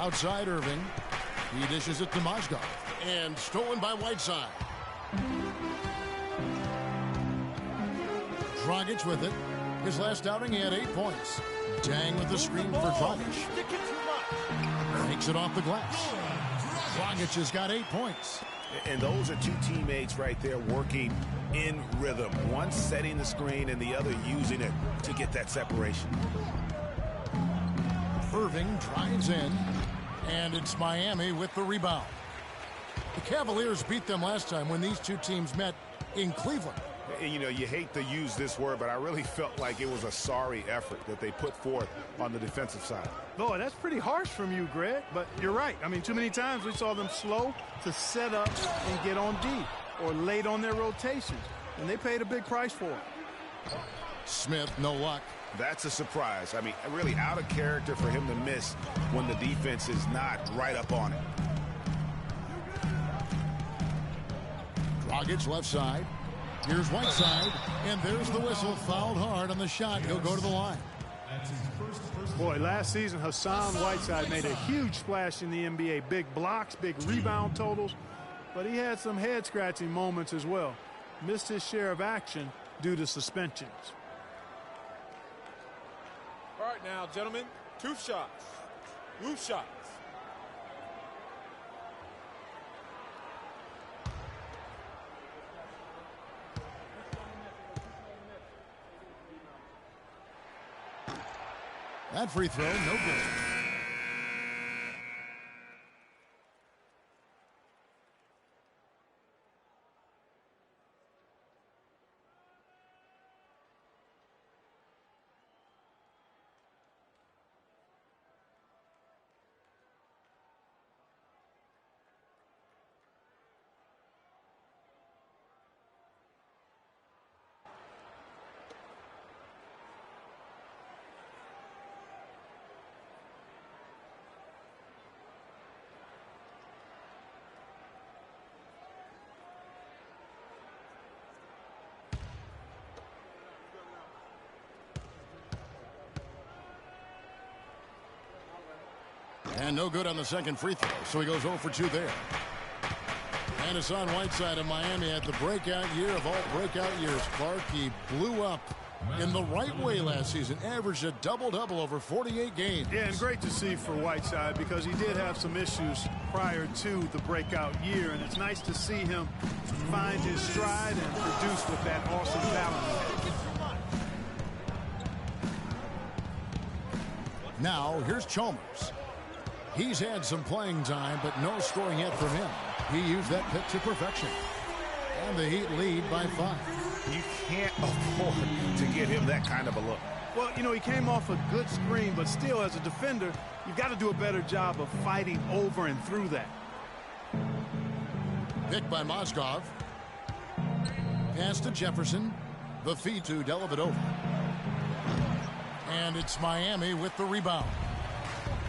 Outside Irving. He dishes it to Mozgov. And stolen by Whiteside. Dragic with it. His last outing, he had 8 points. Dang with the screen for Dragic. Takes it off the glass. Dragic has got 8 points. And those are two teammates right there working in rhythm. One setting the screen and the other using it to get that separation. Irving drives in. And it's Miami with the rebound. The Cavaliers beat them last time when these two teams met in Cleveland. You know, you hate to use this word, but I really felt like it was a sorry effort that they put forth on the defensive side. Boy, that's pretty harsh from you, Greg, but you're right. I mean, too many times we saw them slow to set up and get on D or late on their rotations, and they paid a big price for it. Smith, no luck. That's a surprise. I mean, really out of character for him to miss when the defense is not right up on it. Dragic left side. Here's Whiteside, and there's the whistle. Fouled hard on the shot. He'll go to the line. Boy, last season, Hassan Whiteside made a huge splash in the NBA. Big blocks, big rebound totals, but he had some head-scratching moments as well. Missed his share of action due to suspensions. All right now, gentlemen, 2 shots. Loose shots. That free throw, no good. And no good on the second free throw, so he goes 0 for 2 there. And Hassan Whiteside of Miami had the breakout year of all breakout years. Clark, he blew up in the right way last season. Averaged a double-double over 48 games. Yeah, and great to see for Whiteside because he did have some issues prior to the breakout year, and it's nice to see him find his stride and produce with that awesome talent. Now, here's Chalmers. He's had some playing time, but no scoring yet from him. He used that pick to perfection. And the Heat lead by 5. You can't afford to give him that kind of a look. Well, you know, he came off a good screen, but still, as a defender, you've got to do a better job of fighting over and through that. Picked by Mozgov. Pass to Jefferson. The feed to Dellavedova. And it's Miami with the rebound.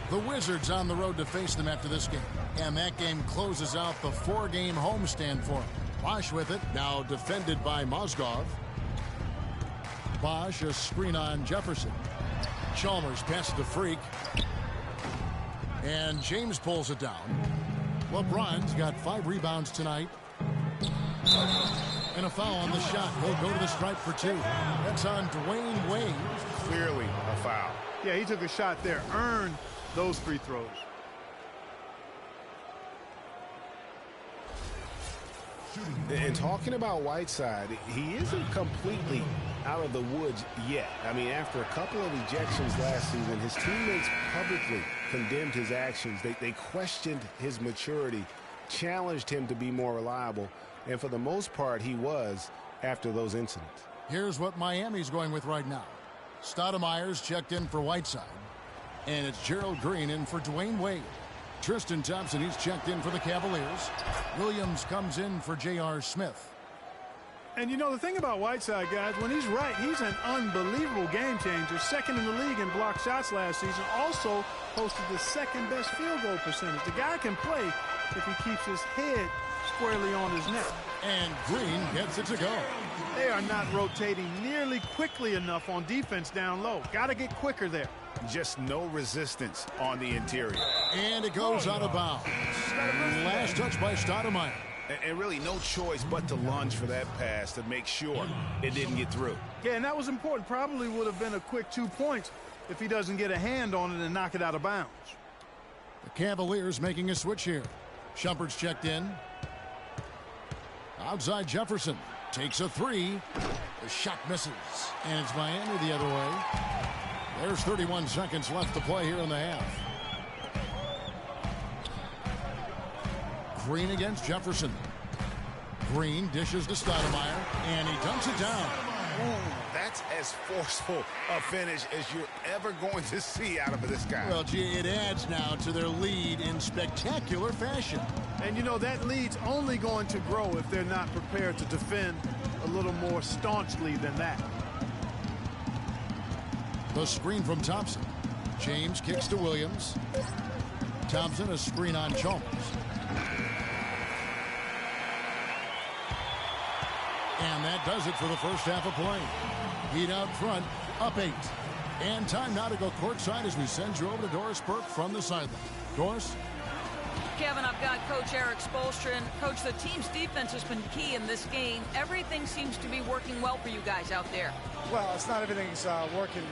The Wizards on the road to face them after this game. And that game closes out the 4-game homestand for them. Bosch with it, now defended by Mozgov. Bosch, a screen on Jefferson. Chalmers passes to Freak. And James pulls it down. LeBron's got 5 rebounds tonight. And a foul on the shot. He'll go to the stripe for 2. That's on Dwayne Wade. Clearly a foul. Yeah, he took a shot there. Earned those free throws. And talking about Whiteside, he isn't completely out of the woods yet. I mean, after a couple of ejections last season, his teammates publicly condemned his actions. They questioned his maturity, challenged him to be more reliable, and for the most part, he was after those incidents. Here's what Miami's going with right now. Stoudemire's checked in for Whiteside. And it's Gerald Green in for Dwayne Wade. Tristan Thompson, he's checked in for the Cavaliers. Williams comes in for J.R. Smith. And you know, the thing about Whiteside, guys, when he's right, he's an unbelievable game changer. Second in the league in block shots last season. Also posted the second best field goal percentage. The guy can play if he keeps his head squarely on his neck. And Green gets it to go. They are not rotating nearly quickly enough on defense down low. Got to get quicker there. Just no resistance on the interior. And it goes out of bounds. Last touch by Stoudemire. And really no choice but to lunge for that pass to make sure it didn't get through. Yeah, and that was important. Probably would have been a quick 2 points if he doesn't get a hand on it and knock it out of bounds. The Cavaliers making a switch here. Shumpert's checked in. Outside Jefferson. Takes a three. The shot misses. And it's Miami the other way. There's 31 seconds left to play here in the half. Green against Jefferson. Green dishes to Stoudemire, and he dunks it down. Ooh, that's as forceful a finish as you're ever going to see out of this guy. Well, gee, it adds now to their lead in spectacular fashion. And, you know, that lead's only going to grow if they're not prepared to defend a little more staunchly than that. The screen from Thompson. James kicks to Williams. Thompson, a screen on Chalmers. And that does it for the first half of play. Heat out front, up 8. And time now to go courtside as we send you over to Doris Burke from the sideline. Doris? Kevin, I've got Coach Eric Spoelstra. Coach, the team's defense has been key in this game. Everything seems to be working well for you guys out there. Well, it's not everything's working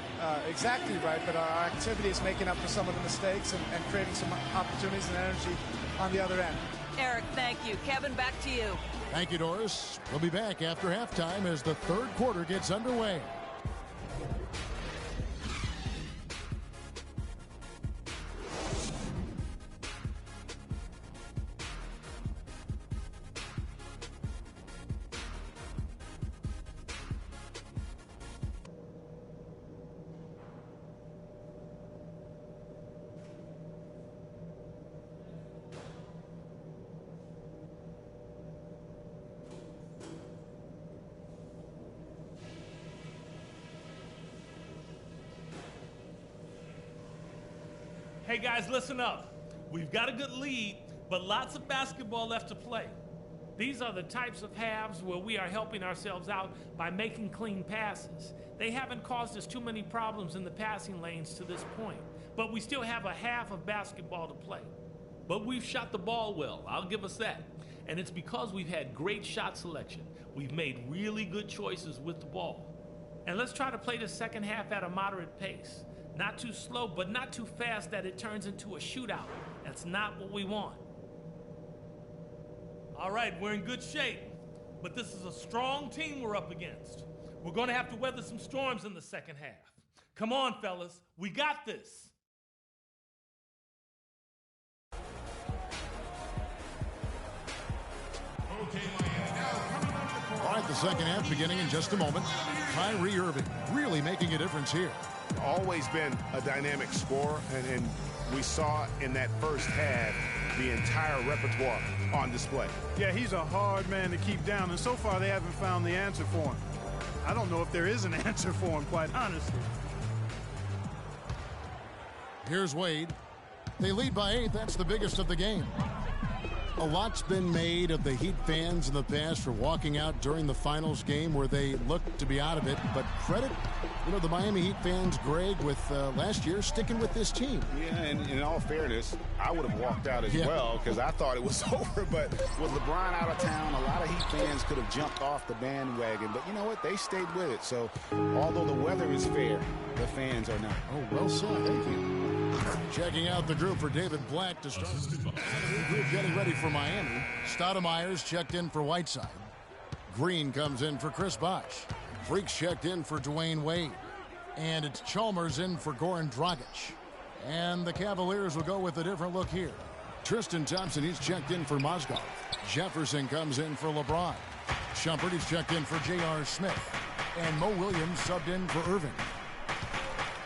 exactly right, but our activity is making up for some of the mistakes and creating some opportunities and energy on the other end. Eric, thank you. Kevin, back to you. Thank you, Doris. We'll be back after halftime as the third quarter gets underway. Hey guys, listen up. We've got a good lead, but lots of basketball left to play. These are the types of halves where we are helping ourselves out by making clean passes. They haven't caused us too many problems in the passing lanes to this point, but we still have a half of basketball to play. But we've shot the ball well, I'll give us that. And it's because we've had great shot selection. We've made really good choices with the ball. And let's try to play the second half at a moderate pace. Not too slow, but not too fast that it turns into a shootout. That's not what we want. All right, we're in good shape, but this is a strong team we're up against. We're going to have to weather some storms in the second half. Come on, fellas, we got this. All right, the second half beginning in just a moment. Kyrie Irving really making a difference here. Always been a dynamic scorer, and we saw in that first half the entire repertoire on display. Yeah, he's a hard man to keep down, and so far they haven't found the answer for him. I don't know if there is an answer for him, quite honestly. Here's Wade. They lead by 8. That's the biggest of the game. A lot's been made of the Heat fans in the past for walking out during the finals game where they looked to be out of it. But credit, the Miami Heat fans, Greg, with last year sticking with this team. Yeah, and in all fairness, I would have walked out as well because I thought it was over. But with LeBron out of town, a lot of Heat fans could have jumped off the bandwagon. But you know what? They stayed with it. So although the weather is fair, the fans are not. Oh, well said. Thank you. Checking out the group for David Black to start. The group getting ready for Miami. Stoudemire's checked in for Whiteside. Green comes in for Chris Bosh. Freaks checked in for Dwayne Wade. And it's Chalmers in for Goran Dragic. And the Cavaliers will go with a different look here. Tristan Thompson, he's checked in for Mozgov. Jefferson comes in for LeBron. Shumpert, he's checked in for J.R. Smith. And Mo Williams subbed in for Irving.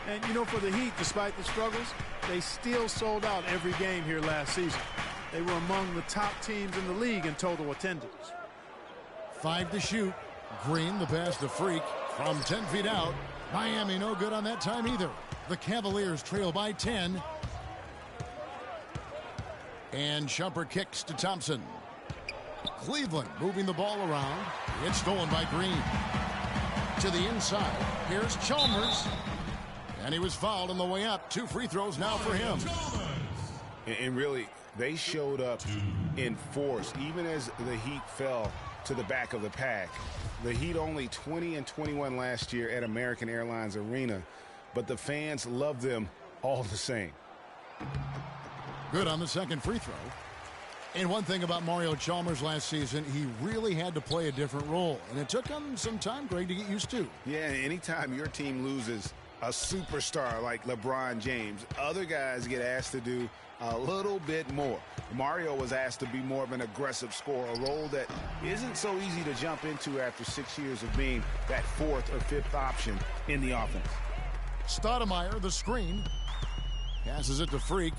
And, for the Heat, despite the struggles, they still sold out every game here last season. They were among the top teams in the league in total attendance. 5 to shoot. Green, the pass to Freak from 10 feet out. Miami no good on that time either. The Cavaliers trail by 10. And Shumpert kicks to Thompson. Cleveland moving the ball around. It's stolen by Green. To the inside. Here's Chalmers. And he was fouled on the way up. 2 free throws now for him. And really, they showed up in force, even as the Heat fell to the back of the pack. The Heat only 20-21 last year at American Airlines Arena, but the fans love them all the same. Good on the second free throw. And one thing about Mario Chalmers last season, he really had to play a different role. And it took him some time, Greg, to get used to. Yeah, anytime your team loses a superstar like LeBron James, other guys get asked to do a little bit more. Mario was asked to be more of an aggressive scorer, a role that isn't so easy to jump into after 6 years of being that 4th or 5th option in the offense. Stoudemire, the screen. Passes it to Freak.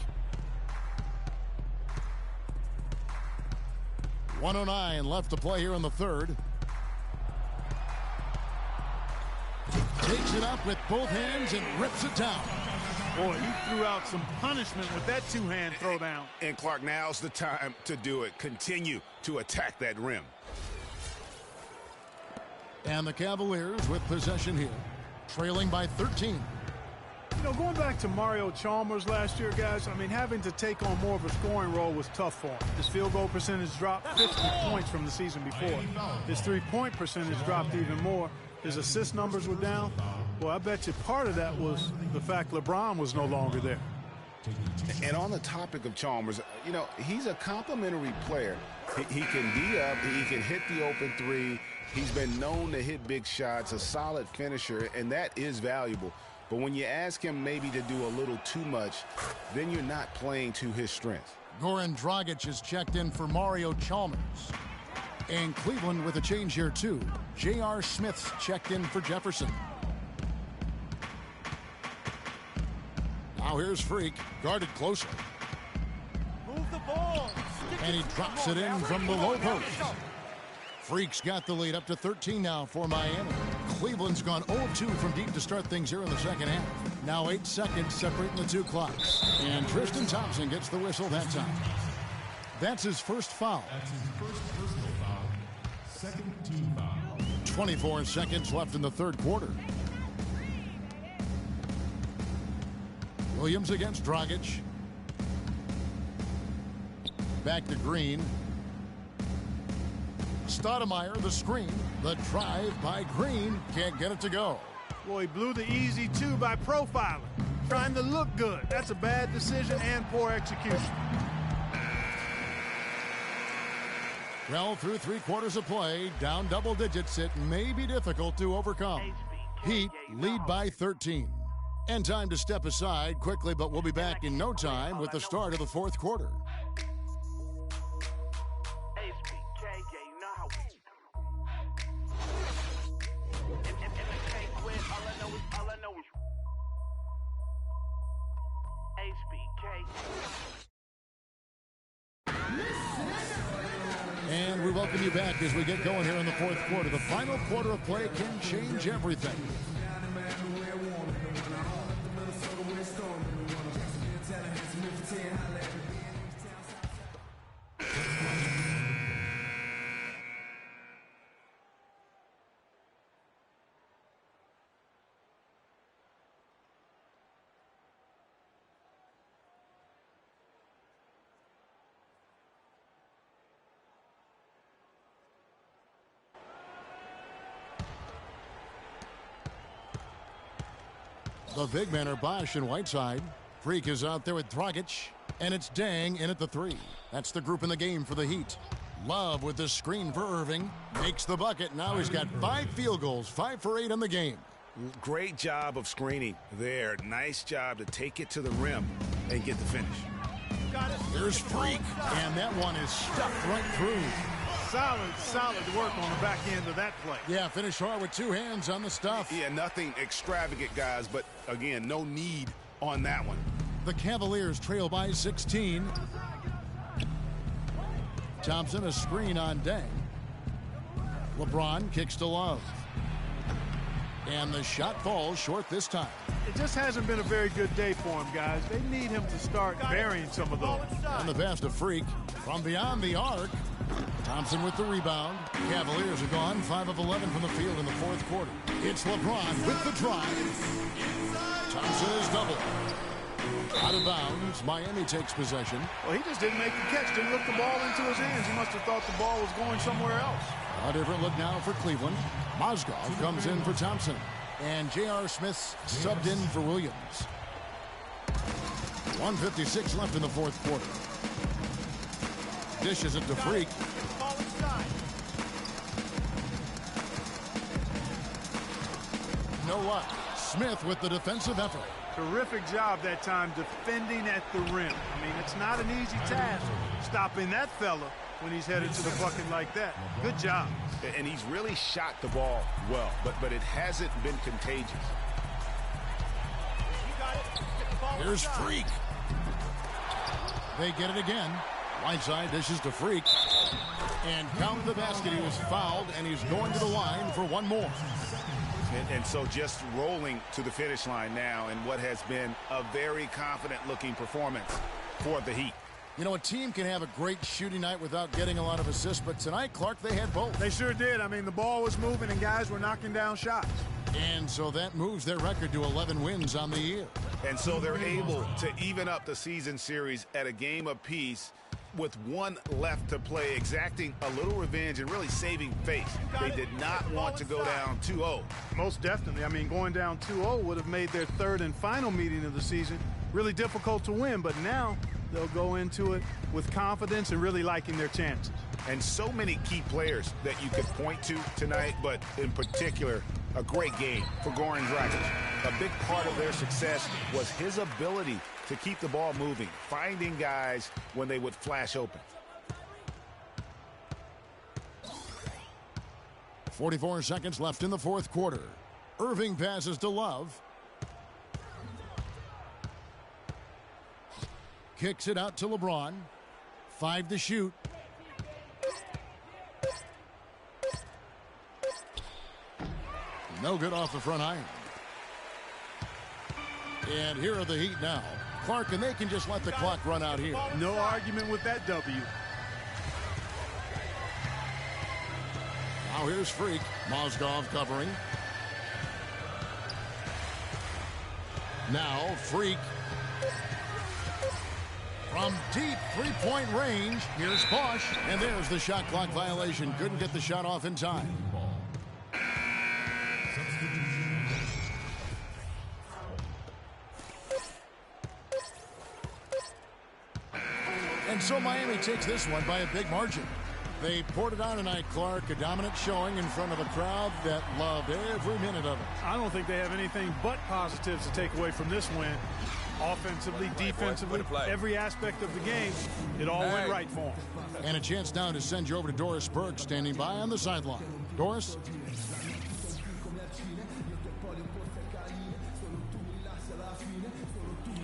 1:09 left to play here in the third. Takes it up with both hands and rips it down. Boy, he threw out some punishment with that two-hand throwdown. And Clark, now's the time to do it. Continue to attack that rim. And the Cavaliers with possession here, trailing by 13. You know, going back to Mario Chalmers last year, guys, I mean, having to take on more of a scoring role was tough for him. His field goal percentage dropped 50 points from the season before. His three-point percentage dropped even more. His assist numbers were down. Well, I bet you part of that was the fact LeBron was no longer there. And on the topic of Chalmers, you know, he's a complimentary player. He can be up, he can hit the open three. He's been known to hit big shots, a solid finisher, and that is valuable. But when you ask him maybe to do a little too much, then you're not playing to his strengths. Goran Dragic is checked in for Mario Chalmers. And Cleveland with a change here, too. J.R. Smith's checked in for Jefferson. Now here's Freak, guarded closer. Move the ball. And he drops it in from the low post. Freak's got the lead up to 13 now for Miami. Cleveland's gone 0-2 from deep to start things here in the second half. Now 8 seconds separating the two clocks. And Tristan Thompson gets the whistle that time. That's his first foul. That's his first personal foul. Second team foul. 24 seconds left in the third quarter. Williams against Dragic. Back to Green. Stoudemire, the screen. The drive by Green. Can't get it to go. Boy, he blew the easy two by profiling. Trying to look good. That's a bad decision and poor execution. Well, through 3 quarters of play, down double digits, it may be difficult to overcome. Heat lead by 13. And time to step aside quickly, but we'll be back in no time with the start of the fourth quarter. And we welcome you back as we get going here in the fourth quarter. The final quarter of play can change everything. The big men are Bosch and Whiteside. Freak is out there with Dragic. And it's Dang in at the 3. That's the group in the game for the Heat. Love with the screen for Irving. Makes the bucket. Now he's got 5 field goals, 5 for 8 in the game. Great job of screening there. Nice job to take it to the rim and get the finish. Here's Freak. And that one is stuffed right through. Solid work on the back end of that play. Yeah, finish hard with 2 hands on the stuff. Yeah, nothing extravagant, guys, but again, no need on that one. The Cavaliers trail by 16. Thompson, a screen on Dang. LeBron kicks to Love. And the shot falls short this time. It just hasn't been a very good day for him, guys. They need him to start burying some of those. And the pass to Freak from beyond the arc. Thompson with the rebound. Cavaliers are gone 5 of 11 from the field in the fourth quarter. It's LeBron with the drive. Thompson is doubled. Out of bounds. Miami takes possession. Well, he just didn't make the catch. Didn't look the ball into his hands. He must have thought the ball was going somewhere else. A different look now for Cleveland. Mozgov comes in for Thompson. And J.R. Smith subbed in for Williams. 1:56 left in the fourth quarter. Dishes it to Freak. No luck. Smith with the defensive effort. Terrific job that time defending at the rim. I mean, it's not an easy task stopping that fella when he's headed to the bucket like that. Good job. And he's really shot the ball well, but it hasn't been contagious. Here's Freak. They get it again. Whiteside dishes to Freak. And count the basket. He was fouled, and he's going to the line for one more. And so just rolling to the finish line now in what has been a very confident-looking performance for the Heat. You know, a team can have a great shooting night without getting a lot of assists, but tonight, Clark, they had both. They sure did. I mean, the ball was moving and guys were knocking down shots. And so that moves their record to 11 wins on the year. And so they're able to even up the season series at a game apiece with one left to play, exacting a little revenge and really saving face. They did not want to go down 2-0. Most definitely. I mean, going down 2-0 would have made their third and final meeting of the season really difficult to win, but now they'll go into it with confidence and really liking their chances. And so many key players that you could point to tonight, but in particular, a great game for Goran Dragic. A big part of their success was his ability to keep the ball moving, finding guys when they would flash open. 44 seconds left in the fourth quarter. Irving passes to Love. Kicks it out to LeBron. 5 to shoot. No good off the front iron. And here are the Heat now. Clark, and they can just let the clock run out here. No argument with that W. Now here's Freak. Mozgov covering. Now Freak. From deep three-point range, here's Bosch. And there's the shot clock violation. Couldn't get the shot off in time. And so Miami takes this one by a big margin. They poured it on tonight, Clark. A dominant showing in front of a crowd that loved every minute of it. I don't think they have anything but positives to take away from this win. Offensively, defensively, every aspect of the game, it all went right for them. And a chance now to send you over to Doris Burke, standing by on the sideline. Doris?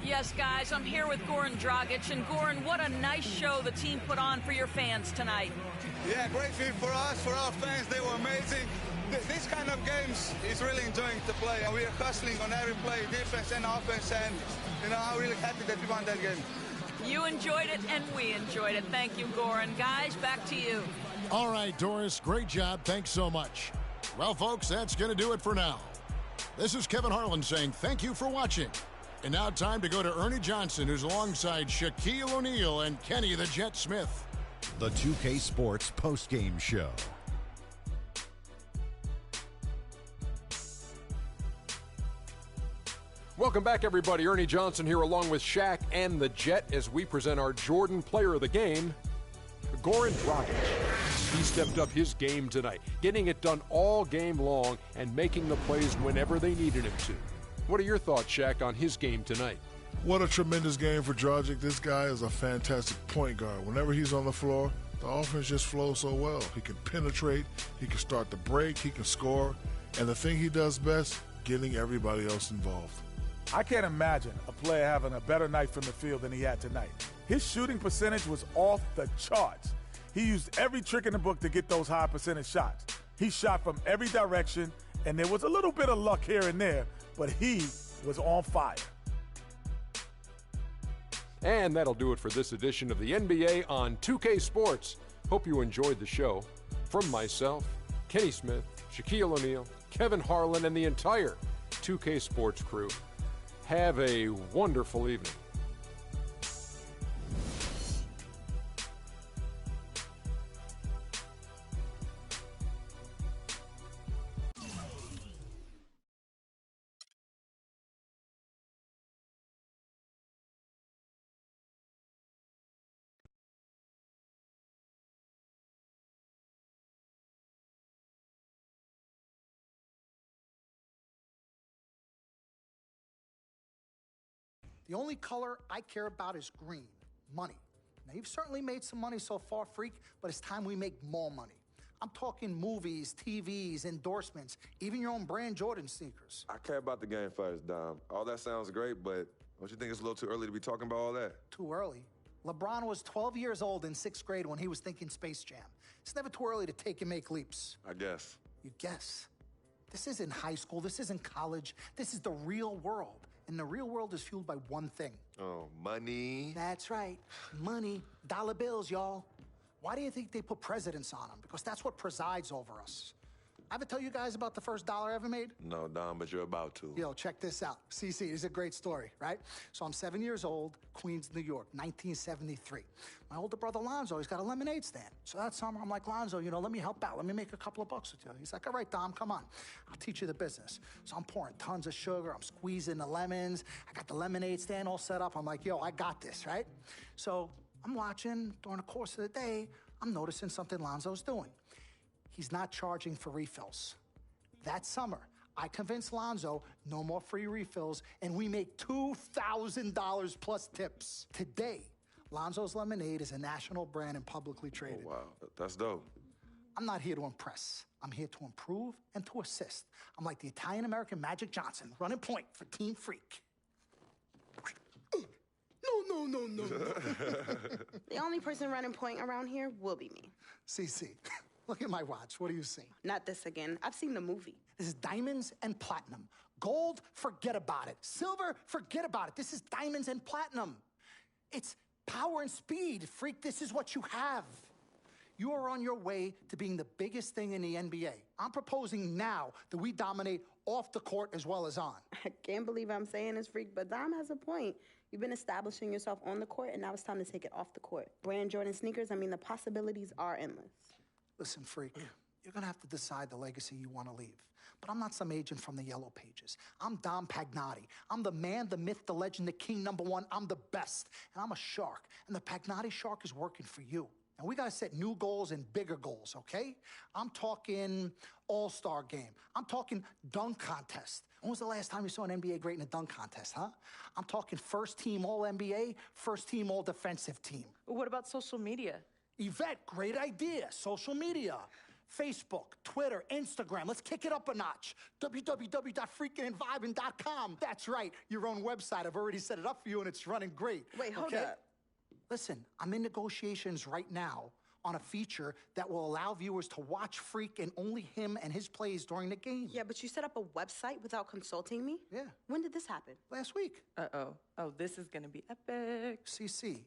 Yes, guys, I'm here with Goran Dragic. And Goran, what a nice show the team put on for your fans tonight. Yeah, great feel for us, for our fans. They were amazing. This kind of games is really enjoying to play. And we are hustling on every play, defense and offense. And, you know, I'm really happy that we won that game. You enjoyed it, and we enjoyed it. Thank you, Goran. Guys, back to you. All right, Doris, great job. Thanks so much. Well, folks, that's going to do it for now. This is Kevin Harlan saying thank you for watching. And now time to go to Ernie Johnson, who's alongside Shaquille O'Neal and Kenny the Jet Smith. The 2K Sports postgame show. Welcome back, everybody. Ernie Johnson here along with Shaq and the Jet as we present our Jordan Player of the Game, Goran Dragic. He stepped up his game tonight, getting it done all game long and making the plays whenever they needed him to. What are your thoughts, Shaq, on his game tonight? What a tremendous game for Dragic. This guy is a fantastic point guard. Whenever he's on the floor, the offense just flows so well. He can penetrate, he can start the break, he can score, and the thing he does best, getting everybody else involved. I can't imagine a player having a better night from the field than he had tonight. His shooting percentage was off the charts. He used every trick in the book to get those high percentage shots. He shot from every direction, and there was a little bit of luck here and there, but he was on fire. And that'll do it for this edition of the NBA on 2K Sports. Hope you enjoyed the show. From myself, Kenny Smith, Shaquille O'Neal, Kevin Harlan, and the entire 2K Sports crew, Have a wonderful evening. The only color I care about is green, money. Now, you've certainly made some money so far, Freak, but it's time we make more money. I'm talking movies, TVs, endorsements, even your own brand Jordan sneakers. I care about the game first, Dom. All that sounds great, but don't you think it's a little too early to be talking about all that? Too early? LeBron was 12 years old in 6th grade when he was thinking Space Jam. It's never too early to take and make leaps. I guess. You guess? This isn't high school. This isn't college. This is the real world. And the real world is fueled by one thing. Oh, money. That's right. Money. Dollar bills, y'all. Why do you think they put presidents on them? Because that's what presides over us. I ever tell you guys about the first dollar I ever made? No, Dom, but you're about to. Yo, check this out. CC, this is a great story, right? So I'm 7 years old, Queens, New York, 1973. My older brother, Lonzo, he's got a lemonade stand. So that summer, I'm like, Lonzo, let me help out. Let me make a couple of bucks with you. He's like, all right, Dom, come on. I'll teach you the business. So I'm pouring tons of sugar. I'm squeezing the lemons. I got the lemonade stand all set up. I'm like, yo, I got this, right? So I'm watching during the course of the day. I'm noticing something Lonzo's doing. He's not charging for refills. That summer, I convinced Lonzo no more free refills, and we make $2,000 plus tips. Today, Lonzo's Lemonade is a national brand and publicly traded. Oh, wow. That's dope. I'm not here to impress. I'm here to improve and to assist. I'm like the Italian-American Magic Johnson, running point for Team Freak. No. The only person running point around here will be me. CC, look at my watch. What do you see? Not this again. I've seen the movie. This is diamonds and platinum. Gold, forget about it. Silver, forget about it. This is diamonds and platinum. It's power and speed. Freak, this is what you have. You are on your way to being the biggest thing in the NBA. I'm proposing now that we dominate off the court as well as on. I can't believe I'm saying this, Freak, but Dom has a point. You've been establishing yourself on the court, and now it's time to take it off the court. Brand Jordan sneakers, the possibilities are endless. Listen, Freak, you're going to have to decide the legacy you want to leave. But I'm not some agent from the Yellow Pages. I'm Dom Pagnotti. I'm the man, the myth, the legend, the king, #1. I'm the best. And I'm a shark. And the Pagnotti shark is working for you. And we got to set new goals and bigger goals, okay? I'm talking all-star game. I'm talking dunk contest. When was the last time you saw an NBA great in a dunk contest, huh? I'm talking first team All-NBA, first team All-Defensive team. What about social media? Yvette, great idea. Social media. Facebook, Twitter, Instagram. Let's kick it up a notch. www.freakingandvibing.com. That's right, your own website. I've already set it up for you, and it's running great. Wait, hold up. Listen, I'm in negotiations right now on a feature that will allow viewers to watch Freak and only him and his plays during the game. Yeah, but you set up a website without consulting me? Yeah. When did this happen? Last week. Uh-oh. Oh, this is gonna be epic. CC,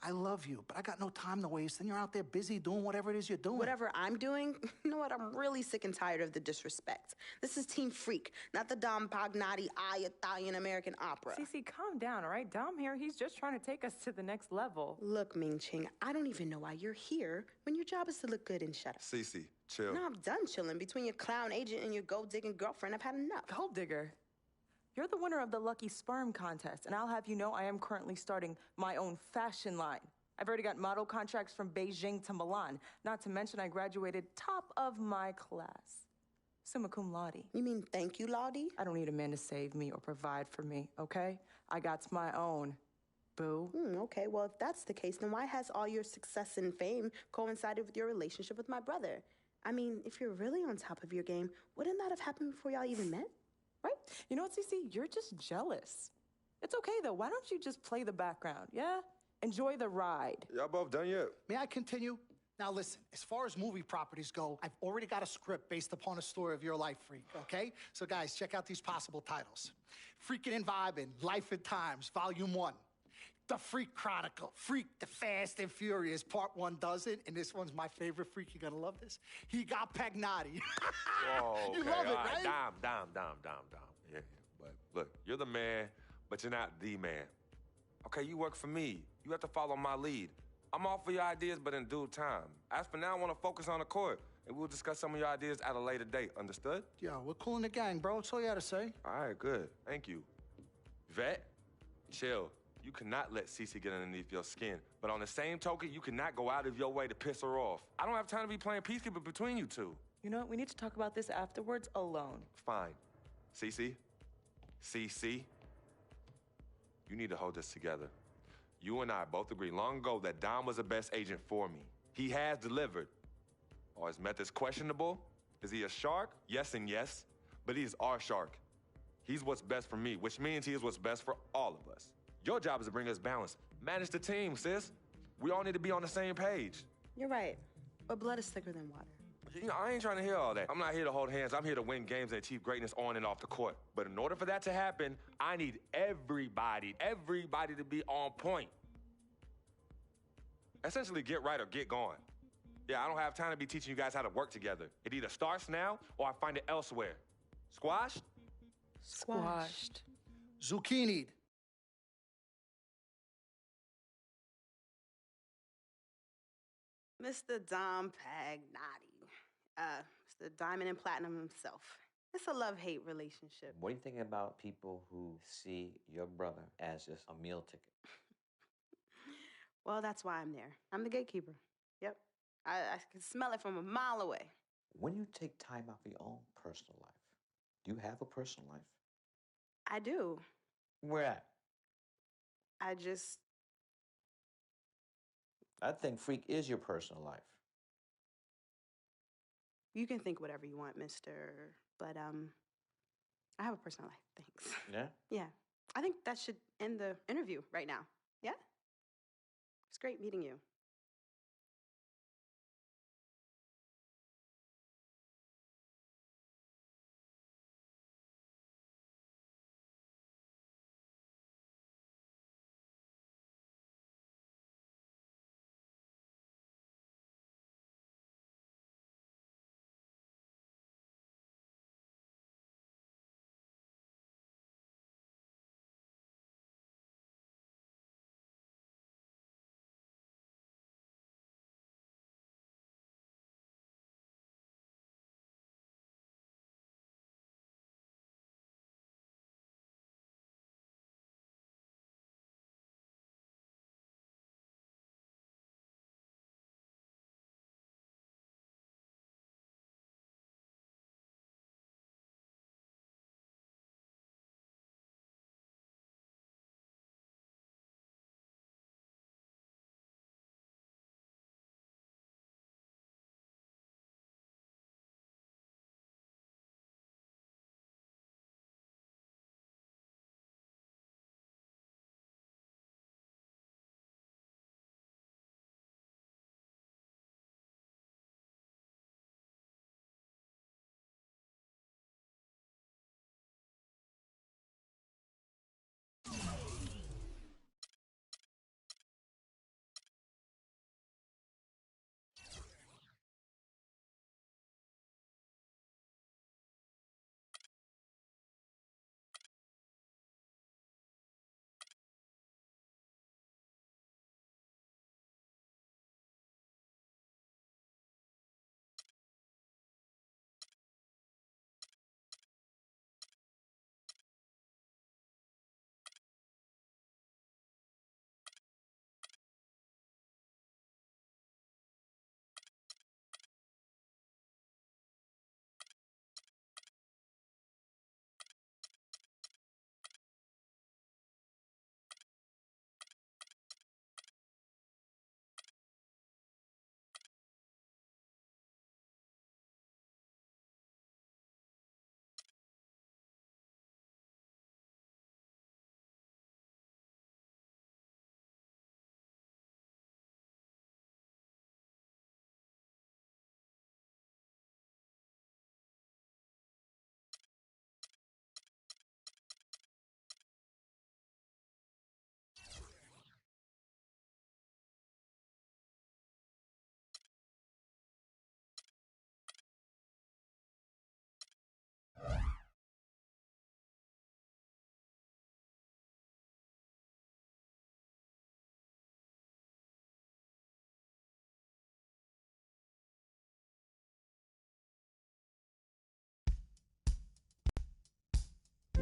I love you, but I got no time to waste, and you're out there busy doing whatever it is you're doing. Whatever I'm doing? You know what? I'm really sick and tired of the disrespect. This is Team Freak, not the Dom Pagnotti Italian-American opera. Cece, calm down, all right? Dom here, he's just trying to take us to the next level. Look, Ming Ching, I don't even know why you're here when your job is to look good and shut up. Cece, chill. No, I'm done chilling. Between your clown agent and your gold-digging girlfriend, I've had enough. Gold digger? You're the winner of the Lucky Sperm contest, and I'll have you know I am currently starting my own fashion line. I've already got model contracts from Beijing to Milan. Not to mention I graduated top of my class. Summa cum laude. You mean thank you, Laude? I don't need a man to save me or provide for me, okay? I got my own, boo. Okay, well, if that's the case, then why has all your success and fame coincided with your relationship with my brother? If you're really on top of your game, wouldn't that have happened before y'all even met? Right? You know what, Cece? You're just jealous. It's okay, though. Why don't you just play the background, yeah? Enjoy the ride. Y'all both done yet? May I continue? Now listen, as far as movie properties go, I've already got a script based upon a story of your life, Freak, okay? So guys, check out these possible titles. Freaking and Vibing, Life and Times, Volume 1. The Freak Chronicle, Freak the Fast and Furious, Part 1 does it, and this one's my favorite, Freak, you're gonna love this. He got Pagnotti. Whoa, You love it, right? Dom. Yeah, but look, you're the man. but you're not the man. Okay, you work for me. You have to follow my lead. I'm all for your ideas, but in due time. As for now, I want to focus on the court, and we'll discuss some of your ideas at a later date. Understood? Yeah, we're cool in the gang, bro. That's all you had to say. All right, good. Thank you. Vet, chill. You cannot let Cece get underneath your skin. But on the same token, you cannot go out of your way to piss her off. I don't have time to be playing peacekeeper between you two. You know what? We need to talk about this afterwards alone. Fine. Cece, you need to hold this together. You and I both agreed long ago that Dom was the best agent for me. He has delivered. Are his methods questionable? Is he a shark? Yes and yes. But he is our shark. He's what's best for me, which means he is what's best for all of us. Your job is to bring us balance. Manage the team, sis. We all need to be on the same page. You're right. But blood is thicker than water. You know, I ain't trying to hear all that. I'm not here to hold hands. I'm here to win games and achieve greatness on and off the court. But in order for that to happen, I need everybody to be on point. Essentially, get right or get gone. Yeah, I don't have time to be teaching you guys how to work together. It either starts now or I find it elsewhere. Squashed? Squashed. Zucchini'd. Mr. Dom Pagnotti. Mr. Diamond and Platinum himself. It's a love-hate relationship. What do you think about people who see your brother as just a meal ticket? Well, that's why I'm there. I'm the gatekeeper. Yep. I can smell it from a mile away. When you take time out for your own personal life, do you have a personal life? I do. Where at? I think Freak is your personal life. You can think whatever you want, mister. But, I have a personal life. Thanks. Yeah? Yeah. I think that should end the interview right now. Yeah? It's great meeting you.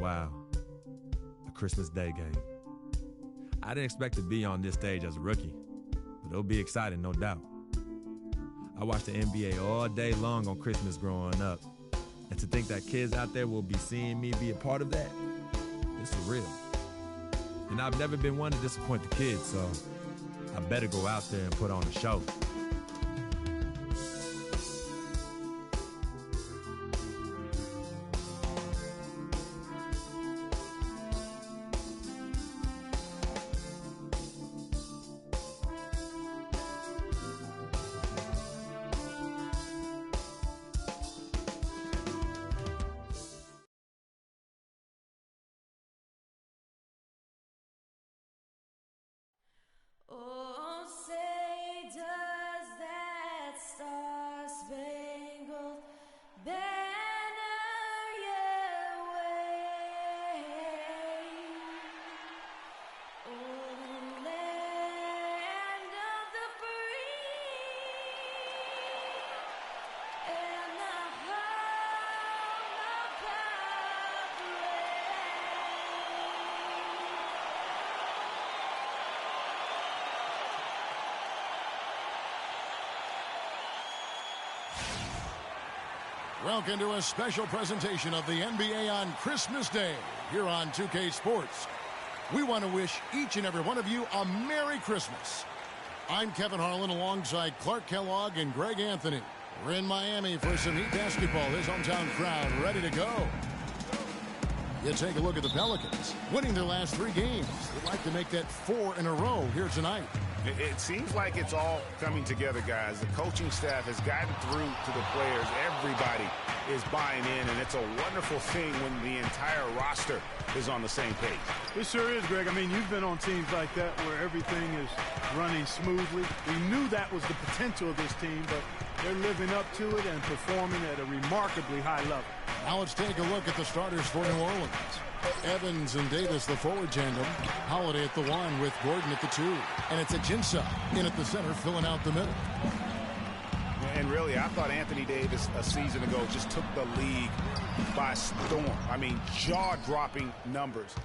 Wow. A Christmas Day game. I didn't expect to be on this stage as a rookie, but it'll be exciting, no doubt. I watched the NBA all day long on Christmas growing up, and to think that kids out there will be seeing me be a part of that, it's surreal. And I've never been one to disappoint the kids, so I better go out there and put on a show. Oh, say does that star-spangled banner yet wave? Oh, land of the free and the home of Welcome to a special presentation of the NBA on Christmas Day here on 2K Sports. We want to wish each and every one of you a Merry Christmas. I'm Kevin Harlan alongside Clark Kellogg and Greg Anthony. We're in Miami for some Heat basketball. His hometown crowd ready to go. You take a look at the Pelicans, winning their last 3 games. They'd like to make that 4 in a row here tonight. It seems like it's all coming together, guys. The coaching staff has gotten through to the players. Everybody is buying in, and it's a wonderful thing when the entire roster is on the same page. It sure is, Greg. I mean, you've been on teams like that where everything is running smoothly. We knew that was the potential of this team, but they're living up to it and performing at a remarkably high level. Now let's take a look at the starters for New Orleans. Evans and Davis, the forward tandem. Holiday at the 1 with Gordon at the 2. And it's Ajinça in at the center, filling out the middle. And really, I thought Anthony Davis a season ago just took the league by storm. I mean, jaw-dropping numbers.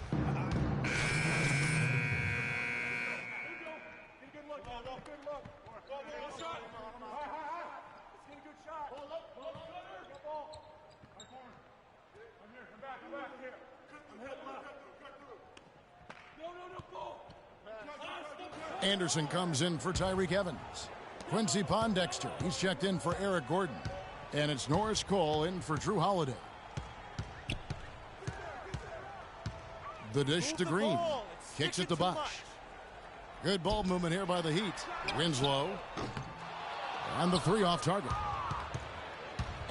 Anderson comes in for Tyreek Evans. Quincy Pondexter, he's checked in for Eric Gordon. And it's Norris Cole in for Drew Holiday. The dish to Green. Kicks it to Bosh. Good ball movement here by the Heat. Winslow. And the 3 off target.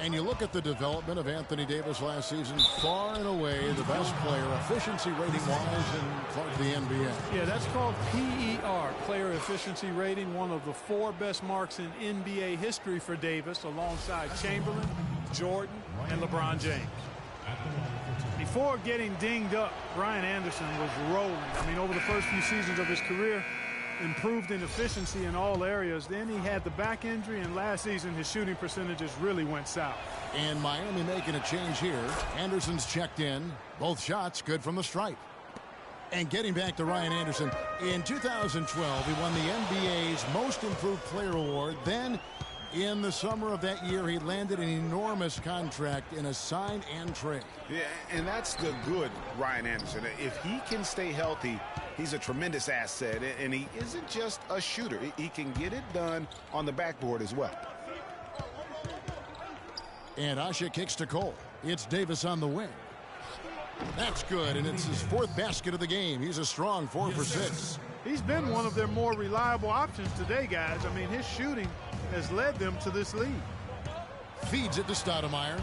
And you look at the development of Anthony Davis last season, far and away the best player, efficiency rating-wise, in the NBA. Yeah, that's called PER, player efficiency rating, one of the 4 best marks in NBA history for Davis, alongside Chamberlain, Jordan, and LeBron James. Before getting dinged up, Brian Anderson was rolling. I mean, over the first few seasons of his career, improved in efficiency in all areas. Then he had the back injury, and last season his shooting percentages really went south. And Miami making a change here. Anderson's checked in. Both shots good from the stripe. And getting back to Ryan Anderson, in 2012 he won the NBA's Most Improved Player Award. Then in the summer of that year he landed an enormous contract in a sign and trade. Yeah, and that's the good Ryan Anderson. If he can stay healthy, he's a tremendous asset, and he isn't just a shooter. He can get it done on the backboard as well. And Asha kicks to Cole. It's Davis on the wing. That's good, and it's his 4th basket of the game. He's a strong 4 for 6. He's been one of their more reliable options today, guys. I mean, his shooting has led them to this lead. Feeds it to Stoudemire.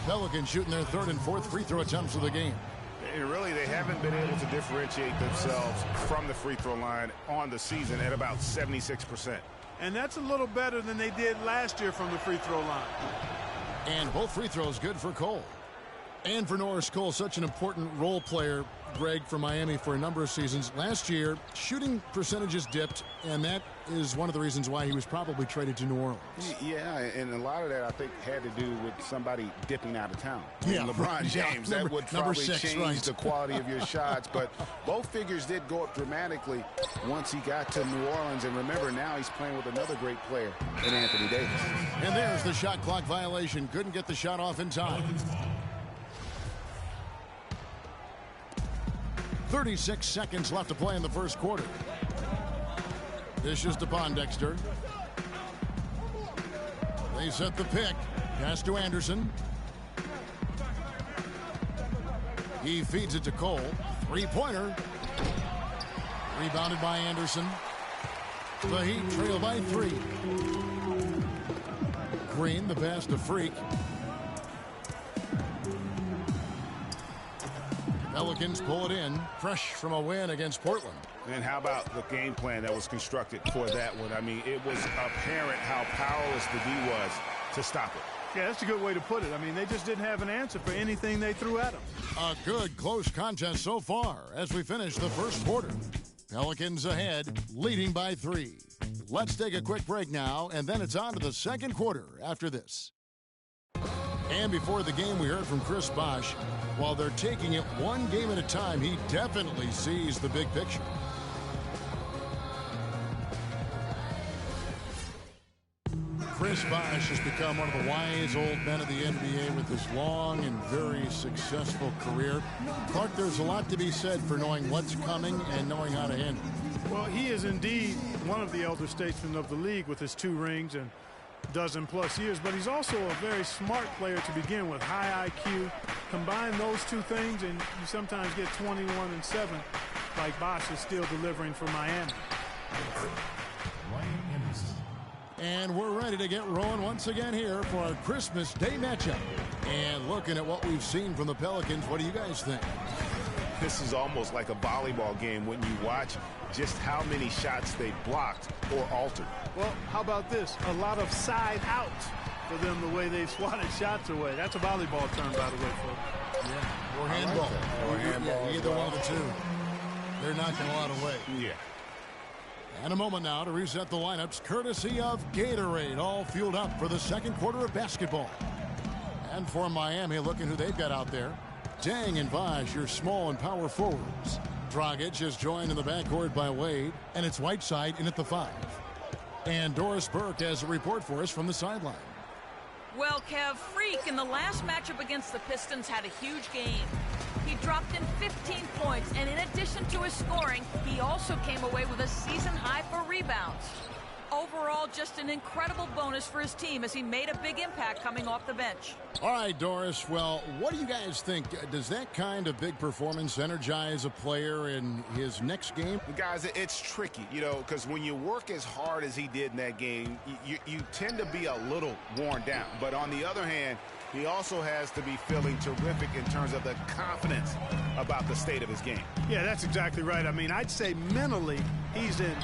Pelicans shooting their 3rd and 4th free throw attempts of the game. And really, they haven't been able to differentiate themselves from the free throw line on the season at about 76%. And that's a little better than they did last year from the free throw line. And both free throws good for Cole. And for Norris Cole, such an important role player, Greg, for Miami for a number of seasons. Last year, shooting percentages dipped, and that is one of the reasons why he was probably traded to New Orleans. Yeah, and a lot of that, I think, had to do with somebody dipping out of town. Yeah, LeBron James, yeah, that would number probably 6, change right. the quality of your shots. But both figures did go up dramatically once he got to New Orleans. And remember, now he's playing with another great player in Anthony Davis. And there's the shot clock violation. Couldn't get the shot off in time. 36 seconds left to play in the first quarter. Dishes to Pondexter. They set the pick. Pass to Anderson. He feeds it to Cole. Three-pointer. Rebounded by Anderson. The Heat trail by 3. Green, the pass to Freak. Pelicans pull it in, fresh from a win against Portland. And how about the game plan that was constructed for that one? I mean, it was apparent how powerless the D was to stop it. Yeah, that's a good way to put it. I mean, they just didn't have an answer for anything they threw at them. A good, close contest so far as we finish the first quarter. Pelicans ahead, leading by 3. Let's take a quick break now, and then it's on to the second quarter after this. And before the game, we heard from Chris Bosh. While they're taking it one game at a time, he definitely sees the big picture. Chris Bosh has become one of the wise old men of the NBA with his long and very successful career. Clark, there's a lot to be said for knowing what's coming and knowing how to handle it. Well, he is indeed one of the elder statesmen of the league with his 2 rings and dozen-plus years, but he's also a very smart player to begin with. High IQ. Combine those 2 things, and you sometimes get 21-7, like Bosh is still delivering for Miami. And we're ready to get rolling once again here for our Christmas Day matchup. And looking at what we've seen from the Pelicans, what do you guys think? This is almost like a volleyball game when you watch just how many shots they blocked or altered. Well, how about this? A lot of side outs for them the way they've swatted shots away. That's a volleyball term, by the way, folks. Yeah, or handball. Or handball. Yeah, either one of the 2. They're knocking a lot away. Yeah. And a moment now to reset the lineups, courtesy of Gatorade, all fueled up for the second quarter of basketball. And for Miami, looking who they've got out there. Dang and Bosh, your small and power forwards. Dragic is joined in the backcourt by Wade, and it's Whiteside in at the 5. And Doris Burke has a report for us from the sideline. Well, Kev, Freak in the last matchup against the Pistons had a huge game. He dropped in 15 points, and in addition to his scoring, he also came away with a season high for rebounds. Overall, just an incredible bonus for his team as he made a big impact coming off the bench. All right, Doris, well, what do you guys think? Does that kind of big performance energize a player in his next game? Guys, it's tricky, you know, because when you work as hard as he did in that game, you tend to be a little worn down. But on the other hand, he also has to be feeling terrific in terms of the confidence about the state of his game. Yeah, that's exactly right. I mean, I'd say mentally he's in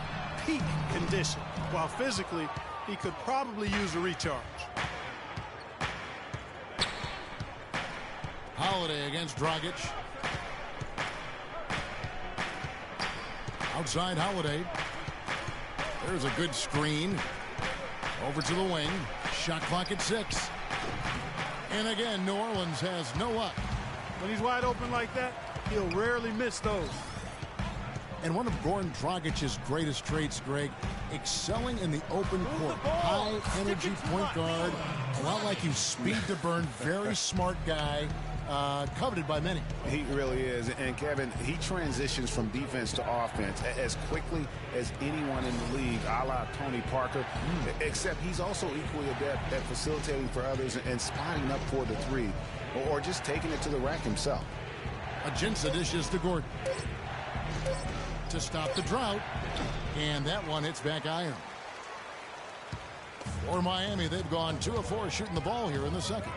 peak condition, while physically he could probably use a recharge. Holiday against Dragic. Outside Holiday. There's a good screen. Over to the wing. Shot clock at 6. And again, New Orleans has no luck. When he's wide open like that, he'll rarely miss those. And one of Goran Dragic's greatest traits, Greg, excelling in the open court. High-energy point guard, a lot like you, speed to burn, very smart guy, coveted by many. He really is. And, Kevin, he transitions from defense to offense as quickly as anyone in the league, a la Tony Parker, except he's also equally adept at facilitating for others and spotting up for the 3, or just taking it to the rack himself. Ajinça dishes to Gordon to stop the drought, and that one hits back iron. For Miami, they've gone 2 of 4 shooting the ball here in the second.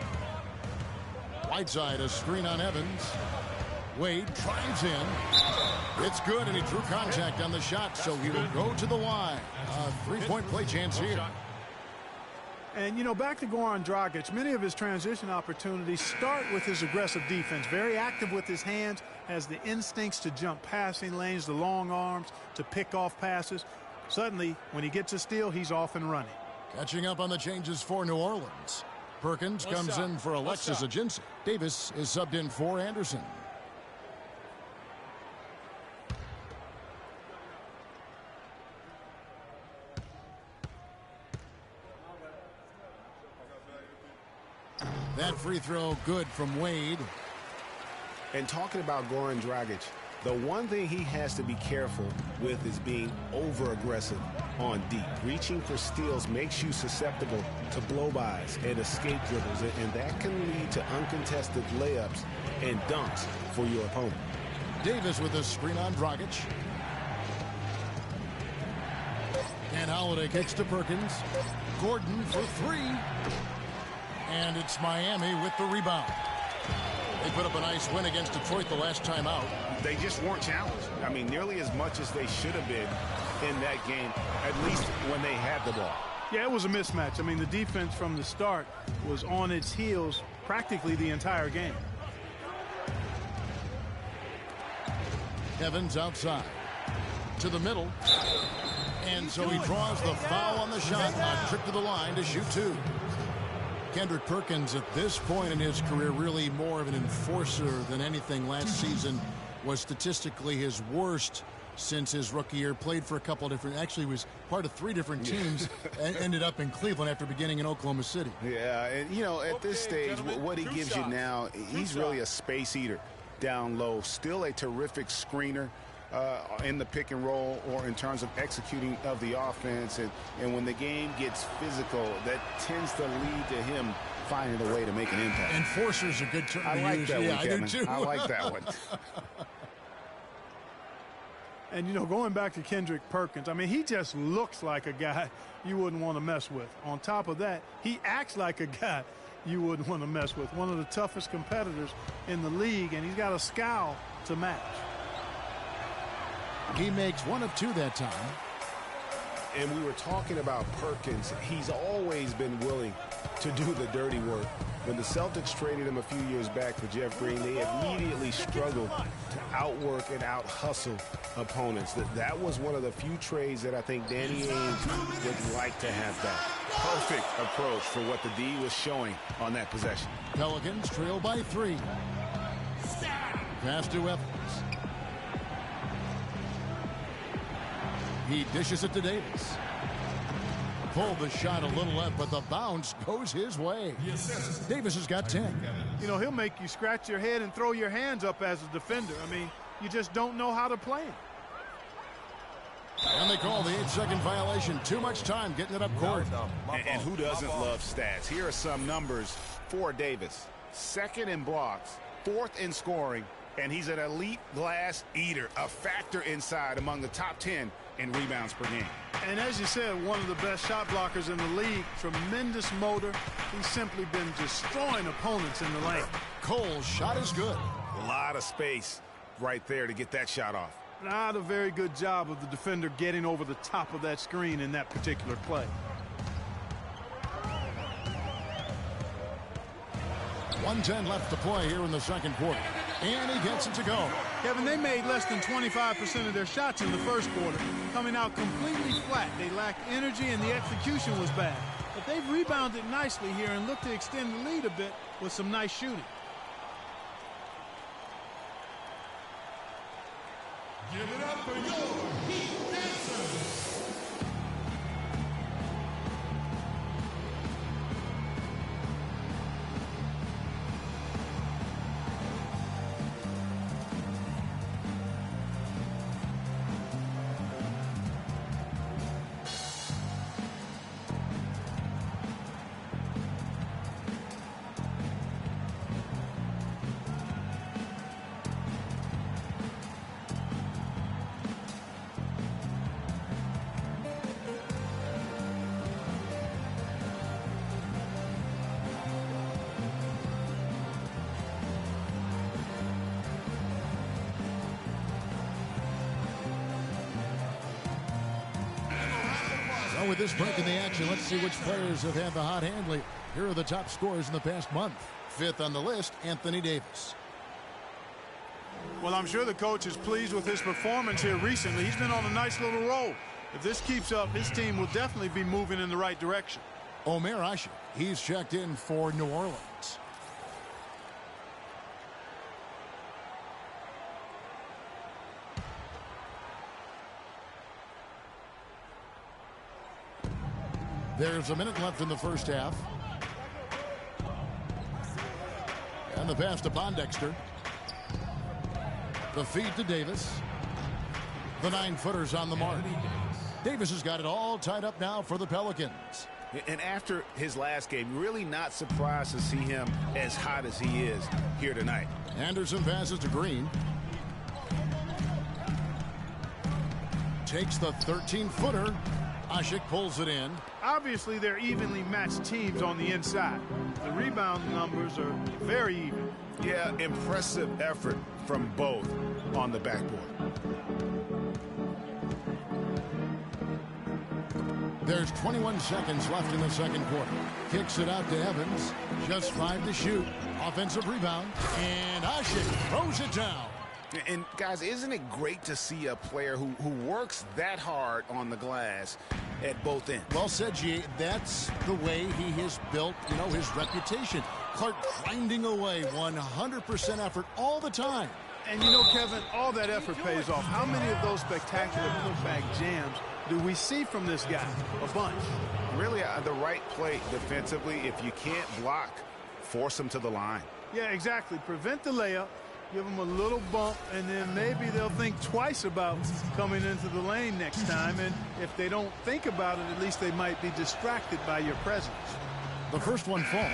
Whiteside, a screen on Evans. Wade drives in. It's good, and he drew contact on the shot, so he will go to the line. A 3-point play chance here. And, you know, back to Goran Dragic, many of his transition opportunities start with his aggressive defense. Very active with his hands, has the instincts to jump passing lanes, the long arms to pick off passes. Suddenly, when he gets a steal, he's off and running. Catching up on the changes for New Orleans. Perkins comes in for Alexis Ajinci. Davis is subbed in for Anderson. That free throw good from Wade. And talking about Goran Dragic, the one thing he has to be careful with is being over-aggressive on deep. Reaching for steals makes you susceptible to blow-bys and escape dribbles, and that can lead to uncontested layups and dunks for your opponent. Davis with a screen on Dragic. And Holiday kicks to Perkins. Gordon for three. And it's Miami with the rebound. They put up a nice win against Detroit the last time out. They just weren't challenged. I mean, nearly as much as they should have been in that game, at least when they had the ball. Yeah, it was a mismatch. I mean, the defense from the start was on its heels practically the entire game. Evans outside. To the middle. And so he draws the foul on the shot. A trip to the line to shoot two. Kendrick Perkins at this point in his career really more of an enforcer than anything. Last season was statistically his worst since his rookie year. Played for a couple of different, actually was part of three different teams and ended up in Cleveland after beginning in Oklahoma City. Yeah, and you know, at this stage, what he gives you now, he's really a space eater down low. Still a terrific screener in the pick and roll or in terms of executing of the offense. And when the game gets physical, that tends to lead to him finding a way to make an impact. Enforcer's a good term I to like use. that Yeah, one, Kevin. I do too. I like that one. And, you know, going back to Kendrick Perkins, I mean, he just looks like a guy you wouldn't want to mess with. On top of that, he acts like a guy you wouldn't want to mess with. One of the toughest competitors in the league, and he's got a scowl to match. He makes one of two that time. And we were talking about Perkins. He's always been willing to do the dirty work. When the Celtics traded him a few years back for Jeff Green, they immediately struggled to outwork and out-hustle opponents. That was one of the few trades that I think Danny Ainge would like to have done. Perfect approach for what the D was showing on that possession. Pelicans trail by three. Pass to Evans. He dishes it to Davis. Pulled the shot a little left, but the bounce goes his way. Davis has got 10. You know, he'll make you scratch your head and throw your hands up as a defender. I mean, you just don't know how to play him. And they call the 8-second violation. Too much time getting it up court. And who doesn't love stats? Here are some numbers for Davis. Second in blocks, fourth in scoring, and he's an elite glass eater, a factor inside among the top 10 in rebounds per game. And as you said, one of the best shot blockers in the league. Tremendous motor. He's simply been destroying opponents in the lane. Cole's shot is good. A lot of space right there to get that shot off. Not a very good job of the defender getting over the top of that screen in that particular play. 1:10 left to play here in the second quarter. And he gets it to go. Kevin, they made less than 25% of their shots in the first quarter, coming out completely flat. They lacked energy and the execution was bad. But they've rebounded nicely here and look to extend the lead a bit with some nice shooting. Give it up for your Heat dancers. this break in the action, let's see which players have had the hot hand lately. Here are the top scorers in the past month. Fifth on the list, Anthony Davis. Well, I'm sure the coach is pleased with his performance here recently. He's been on a nice little roll. If this keeps up, his team will definitely be moving in the right direction. Omer Ashik, he's checked in for New Orleans. There's a minute left in the first half. And the pass to Pondexter. The feed to Davis. The 9-footer's on the mark. Davis has got it all tied up now for the Pelicans. And after his last game, really not surprised to see him as hot as he is here tonight. Anderson passes to Green. Takes the 13-footer. Ashik pulls it in. Obviously, they're evenly matched teams on the inside. The rebound numbers are very even. Yeah, impressive effort from both on the backboard. There's 21 seconds left in the second quarter. Kicks it out to Evans. Just 5 to shoot. Offensive rebound. And Ashik throws it down. And, guys, isn't it great to see a player who works that hard on the glass at both ends? Well said, G. That's the way he has built, his reputation. Clark grinding away, 100% effort all the time. And, Kevin, all that effort pays off. How many of those spectacular putback jams do we see from this guy? A bunch. Really, the right play defensively. If you can't block, force him to the line. Yeah, exactly. Prevent the layup. Give them a little bump, and then maybe they'll think twice about coming into the lane next time. And if they don't think about it, at least they might be distracted by your presence. The first one falls.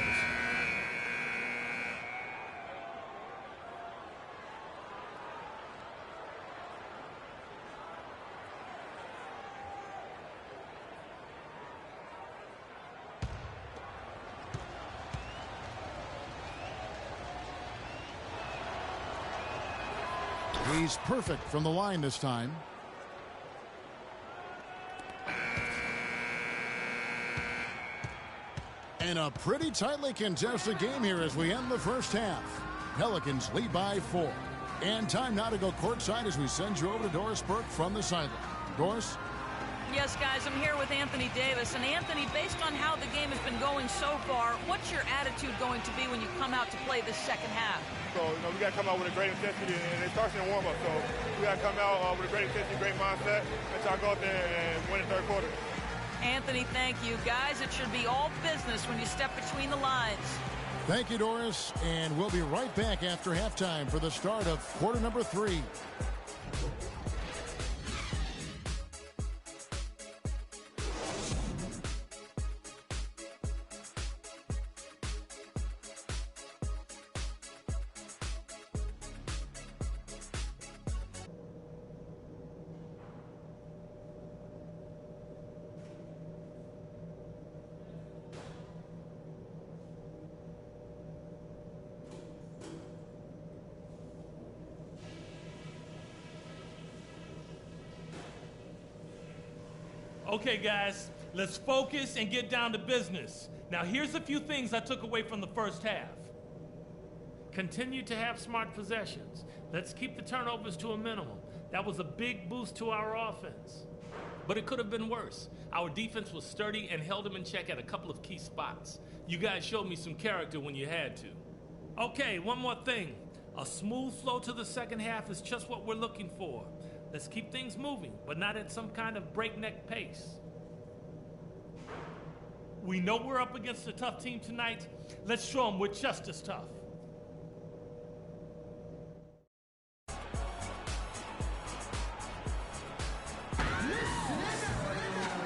He's perfect from the line this time. And a pretty tightly contested game here as we end the first half. Pelicans lead by 4. And time now to go courtside as we send you over to Doris Burke from the sideline. Doris? Yes, guys, I'm here with Anthony Davis. And Anthony, based on how the game has been going so far, what's your attitude going to be when you come out to play the second half? So, we got to come out with a great intensity, and it starts in the warm-up. So, we got to come out with a great intensity, great mindset, and try to go out there and win the third quarter. Anthony, thank you. Guys, it should be all business when you step between the lines. Thank you, Doris. And we'll be right back after halftime for the start of quarter number 3. Okay, guys, let's focus and get down to business. Now, here's a few things I took away from the first half. Continue to have smart possessions. Let's keep the turnovers to a minimum. That was a big boost to our offense. But it could have been worse. Our defense was sturdy and held them in check at a couple of key spots. You guys showed me some character when you had to. Okay, one more thing. A smooth flow to the second half is just what we're looking for. Let's keep things moving, but not at some kind of breakneck pace. We know we're up against a tough team tonight. Let's show them we're just as tough.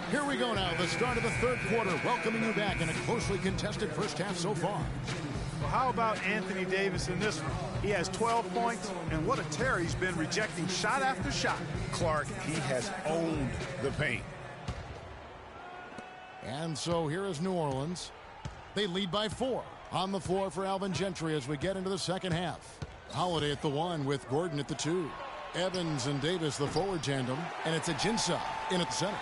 Here we go now, the start of the third quarter, welcoming you back in a closely contested first half so far. Well, how about Anthony Davis in this one? He has 12 points, and what a tear he's been rejecting shot after shot. Clark, he has owned the paint. And so here is New Orleans. They lead by 4. On the floor for Alvin Gentry as we get into the second half. Holiday at the 1 with Gordon at the 2. Evans and Davis the forward tandem, and it's Ajinça in at the center.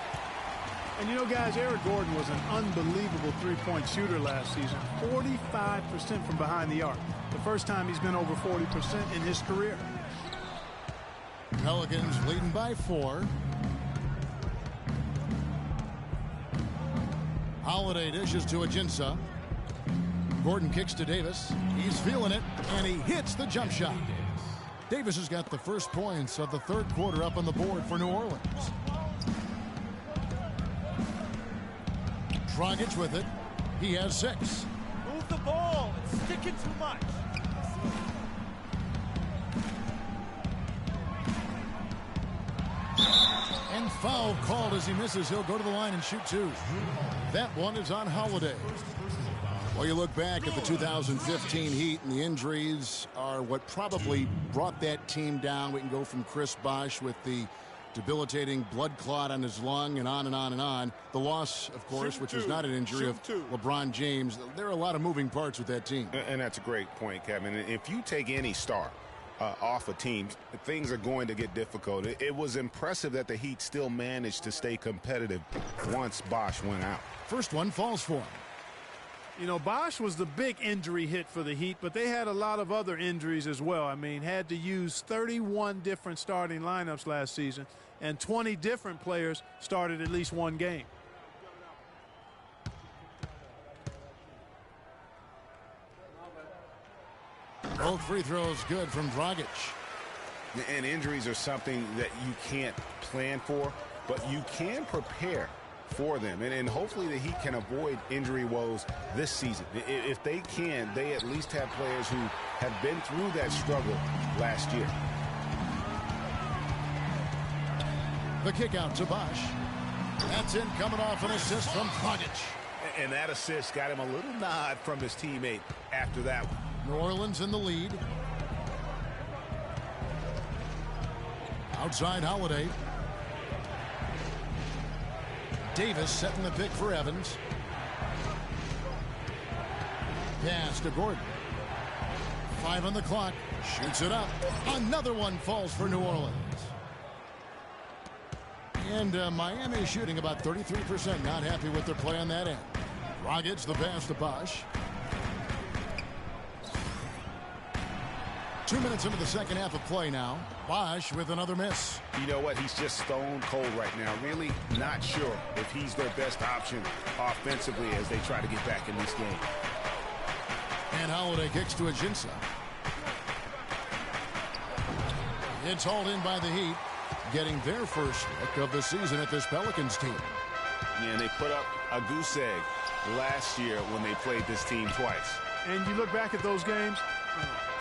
And you know, guys, Eric Gordon was an unbelievable three-point shooter last season. 45% from behind the arc. The first time he's been over 40% in his career. Pelicans leading by 4. Holiday dishes to Ajinça. Gordon kicks to Davis. He's feeling it, and he hits the jump shot. Davis has got the first points of the third quarter up on the board for New Orleans. Dragic with it. He has 6. Move the ball. It's sticking too much. And foul called as he misses. He'll go to the line and shoot 2. That one is on Holiday. Well, you look back at the 2015 Heat, and the injuries are what probably brought that team down. We can go from Chris Bosh with the debilitating blood clot on his lung and on and on and on. The loss, of course, which was not an injury of LeBron James. There are a lot of moving parts with that team. And that's a great point, Kevin. If you take any star off a team, things are going to get difficult. It was impressive that the Heat still managed to stay competitive once Bosh went out. First one falls for him. You know, Bosh was the big injury hit for the Heat, but they had a lot of other injuries as well. I mean, had to use 31 different starting lineups last season, and 20 different players started at least one game. Both free throws good from Dragic. And injuries are something that you can't plan for, but you can prepare for them. And hopefully the Heat can avoid injury woes this season. If they can, they at least have players who have been through that struggle last year. The kick out to Bosh. That's in, coming off an assist from Dragic. And that assist got him a little nod from his teammate after that one. New Orleans in the lead. Outside Holiday. Davis setting the pick for Evans. Pass to Gordon. 5 on the clock. Shoots it up. Another one falls for New Orleans. And Miami shooting about 33%. Not happy with their play on that end. Dragic the pass to Bosh. 2 minutes into the second half of play now. Bosh with another miss. You know what? He's just stone cold right now. Really not sure if he's their best option offensively as they try to get back in this game. And Holiday kicks to Ajinça. It's hauled in by the Heat, getting their first look of the season at this Pelicans team. Yeah, and they put up a goose egg last year when they played this team twice. And you look back at those games,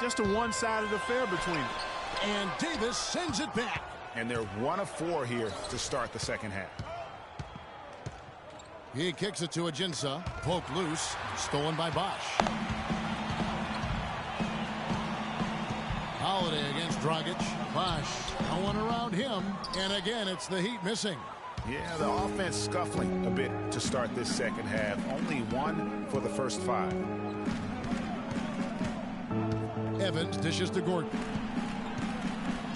just a one-sided affair between them. And Davis sends it back. And they're 1 of 4 here to start the second half. He kicks it to Ajinça. Poked loose. Stolen by Bosh. Holiday against Dragic. Bosh, no one around him. And again, it's the Heat missing. Yeah, the offense scuffling a bit to start this second half. Only 1 for the first 5. Evans dishes to Gordon.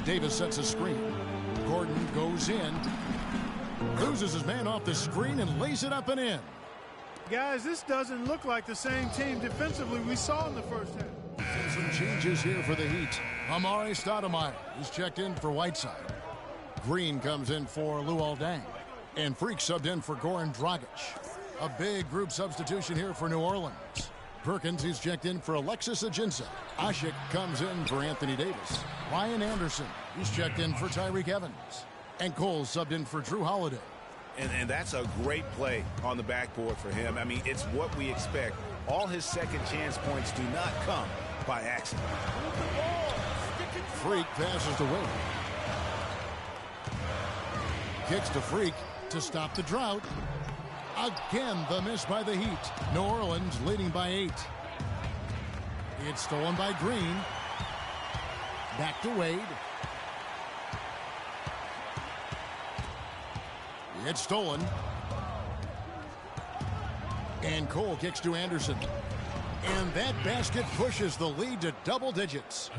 Davis sets a screen. Gordon goes in. Loses his man off the screen and lays it up and in. Guys, this doesn't look like the same team defensively we saw in the first half. Some changes here for the Heat. Amari Stoudemire is checked in for Whiteside. Green comes in for Luol Deng. And Freak subbed in for Goran Dragic. A big group substitution here for New Orleans. Perkins, he's checked in for Alexis Ajinça. Ashik comes in for Anthony Davis. Ryan Anderson, he's checked in for Tyreke Evans. And Cole subbed in for Drew Holiday. And that's a great play on the backboard for him. I mean, it's what we expect. All his second chance points do not come by accident. Freak passes to Wade. Kicks to Freak to stop the drought. Again, the miss by the Heat. New Orleans leading by 8. It's stolen by Green. Back to Wade. It's stolen. And Cole kicks to Anderson. And that basket pushes the lead to double digits.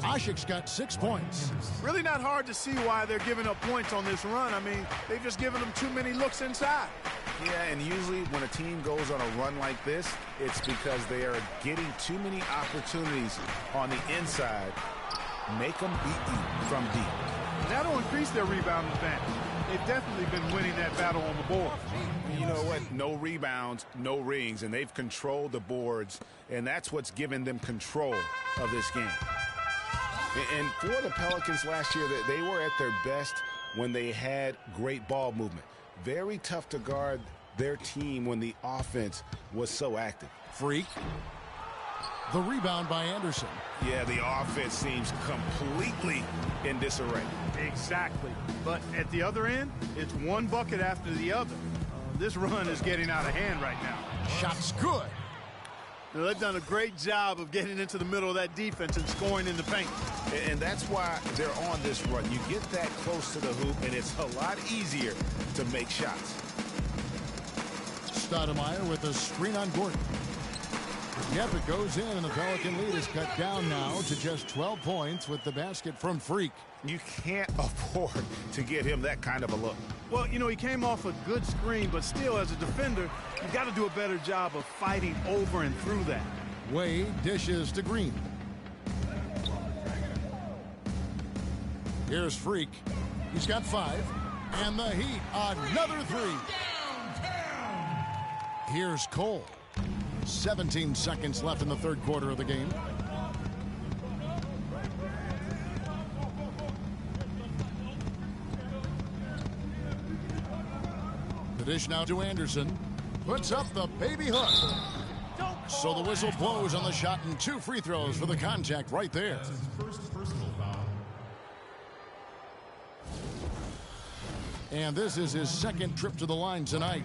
Asik's got 6 points. Really not hard to see why they're giving up points on this run. I mean, they've just given them too many looks inside. Yeah, and usually when a team goes on a run like this, it's because they are getting too many opportunities on the inside. Make them beat you from deep. That'll increase their rebound advantage. They've definitely been winning that battle on the board. You know what? No rebounds, no rings, and they've controlled the boards, and that's what's given them control of this game. And for the Pelicans last year, they were at their best when they had great ball movement. Very tough to guard their team when the offense was so active. Freak. The rebound by Anderson. Yeah, the offense seems completely in disarray. Exactly. But at the other end, it's one bucket after the other. This run is getting out of hand right now. Shot's good. Now, they've done a great job of getting into the middle of that defense and scoring in the paint. And that's why they're on this run. You get that close to the hoop, and it's a lot easier to make shots. Stoudemire with a screen on Gordon. Yep, it goes in, and the Pelican lead is cut down now to just 12 points with the basket from Freak. You can't afford to get him that kind of a look. Well, you know, he came off a good screen, but still, as a defender, you got to do a better job of fighting over and through that. Wade dishes to Green. Here's Freak. He's got 5. And the Heat, another 3. Here's Cole. 17 seconds left in the third quarter of the game. The dish now to Anderson. Puts up the baby hook. So the whistle blows on the shot and 2 free throws for the contact right there. And this is his second trip to the line tonight.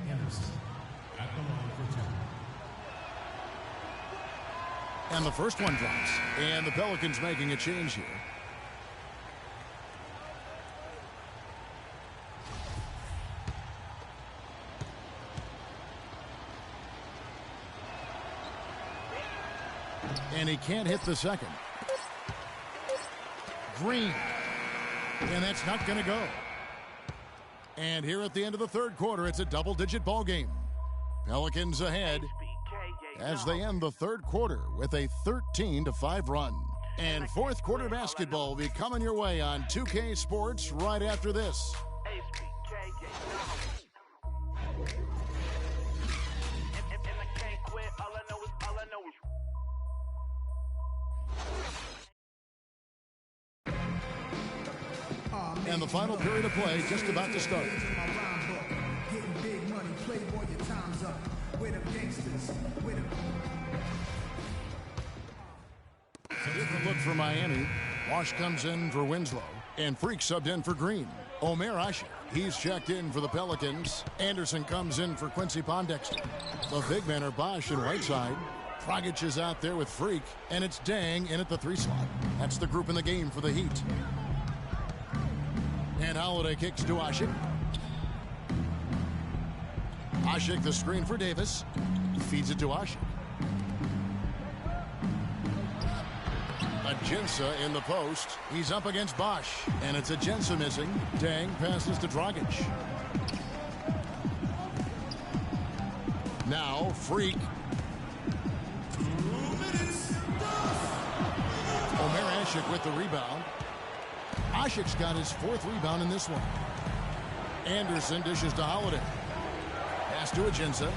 And the first one drops. And the Pelicans making a change here. And he can't hit the second. Green. And that's not going to go. And here at the end of the third quarter, it's a double-digit ball game. Pelicans ahead as they end the third quarter with a 13-5 run. And fourth quarter basketball will be coming your way on 2K Sports right after this. And the final period of play just about to start. Different look for Miami. Wash comes in for Winslow. And Freak subbed in for Green. Omer Asik, he's checked in for the Pelicans. Anderson comes in for Quincy Pondexter. The big men are Bosch and Whiteside. Dragic is out there with Freak. And it's Dang in at the 3 slot. That's the group in the game for the Heat. And Holiday kicks to Asik. Asik the screen for Davis. Feeds it to Asik. Ajinça in the post. He's up against Bosch. And it's Ajinça missing. Dang passes to Dragic. Now Freak. Omer Asik with the rebound. Asik's got his 4th rebound in this one. Anderson dishes to Holiday. Pass to Ajinça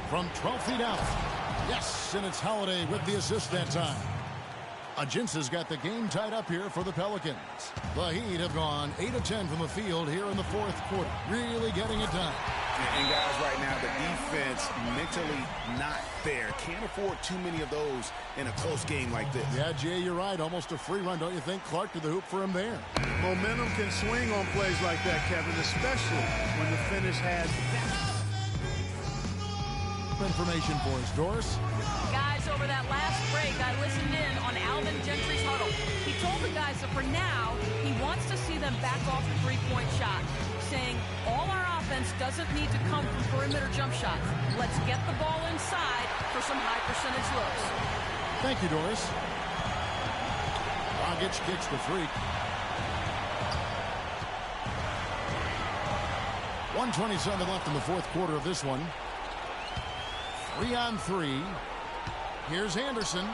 from 12 feet out. Yes, and it's Holiday with the assist that time. Ajinça's got the game tied up here for the Pelicans. The Heat have gone 8 of 10 from the field here in the fourth quarter. Really getting it done. And guys, right now, the defense mentally not there. Can't afford too many of those in a close game like this. Yeah, Jay, you're right. Almost a free run, don't you think? Clark to the hoop for him there. Momentum can swing on plays like that, Kevin, especially when the finish has information for us, Doris. Guys, over that last break, I listened in on Alvin Gentry's huddle. He told the guys that for now, he wants to see them back off the three-point shot, saying all our offense doesn't need to come from perimeter jump shots. Let's get the ball inside for some high percentage looks. Thank you, Doris. Dragic kicks the Freak. 1:27 left in the fourth quarter of this one. 3-on-3. Here's Anderson.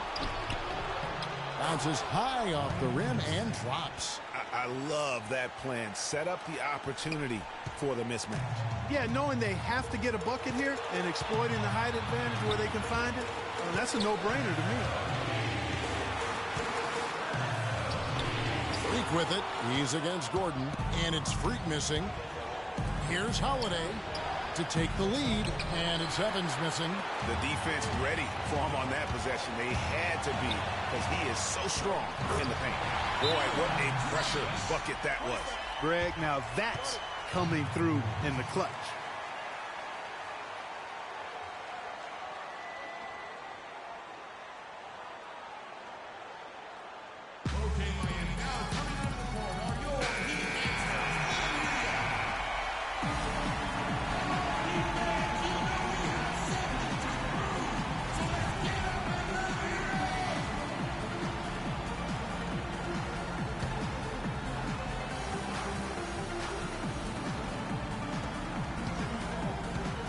Bounces high off the rim and drops. I love that plan. Set up the opportunity for the mismatch. Yeah, knowing they have to get a bucket here and exploiting the height advantage where they can find it, that's a no-brainer to me. Freak with it. He's against Gordon, and it's Freak missing. Here's Holiday to take the lead, and it's Evans missing. The defense ready for him on that possession. They had to be, because he is so strong in the paint. Boy, what a pressure bucket that was. Greg, now that's coming through in the clutch.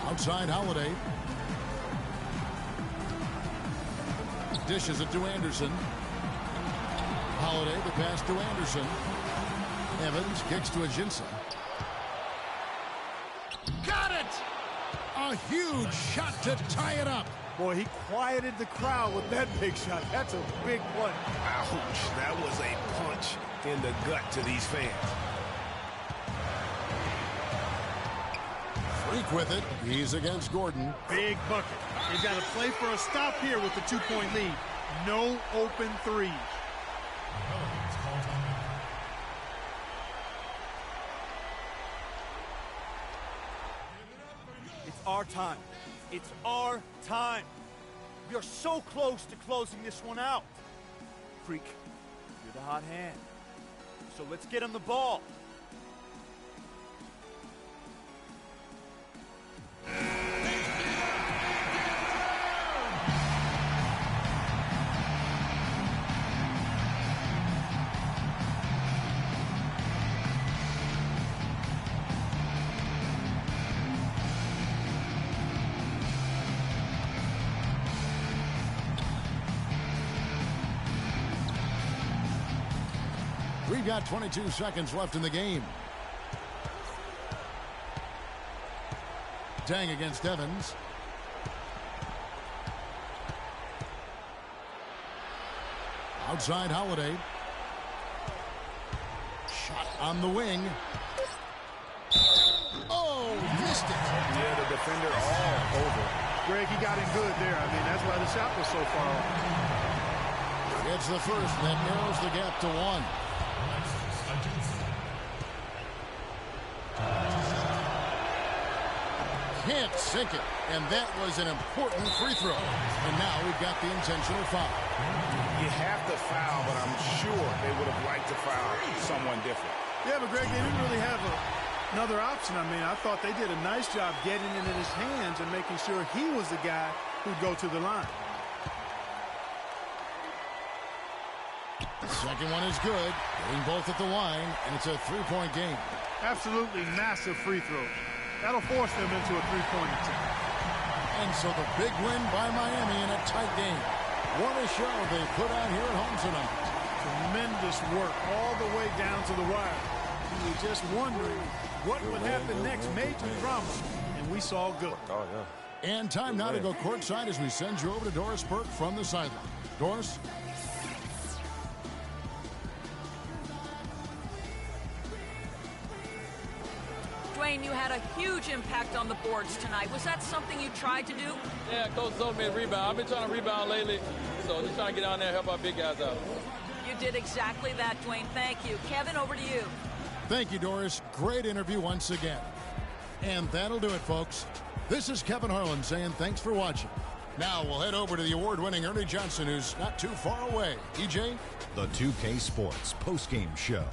Outside Holiday. Dishes it to Anderson. Holiday, the pass to Anderson. Evans kicks to Ajinça. Got it! A huge shot to tie it up. Boy, he quieted the crowd with that big shot. That's a big play. Ouch. That was a punch in the gut to these fans. Freak with it. He's against Gordon. Big bucket. They've got to play for a stop here with the 2-point lead. No open threes. It's our time. It's our time. We are so close to closing this one out. Freak, you're the hot hand. So let's get him the ball. We've got 22 seconds left in the game. Dang against Evans. Outside Holiday. Shot on the wing. Oh, missed it. Yeah, the defender all over. Greg, he got in good there. I mean, that's why the shot was so far off. It's the first that narrows the gap to one. Can't sink it, and that was an important free throw. And now we've got the intentional foul. You have to foul, but I'm sure they would have liked to foul someone different. Yeah, but Greg, they didn't really have another option. I mean, I thought they did a nice job getting it in his hands and making sure he was the guy who'd go to the line. The second one is good. Getting both at the line, and it's a three-point game. Absolutely massive free throw. That'll force them into a three-point attempt. And so the big win by Miami in a tight game. What a show they put on here at home tonight. Tremendous work all the way down to the wire. We were just wondering what would happen next. Major drama, and we saw good. Oh, yeah. And time now to go courtside as we send you over to Doris Burke from the sideline. Doris? Dwayne, you had a huge impact on the boards tonight. Was that something you tried to do? Yeah, Coach told me to rebound. I've been trying to rebound lately, so just trying to get down there and help our big guys out. You did exactly that, Dwayne. Thank you. Kevin, over to you. Thank you, Doris. Great interview once again. And that'll do it, folks. This is Kevin Harlan saying thanks for watching. Now we'll head over to the award-winning Ernie Johnson, who's not too far away. EJ? The 2K Sports postgame show.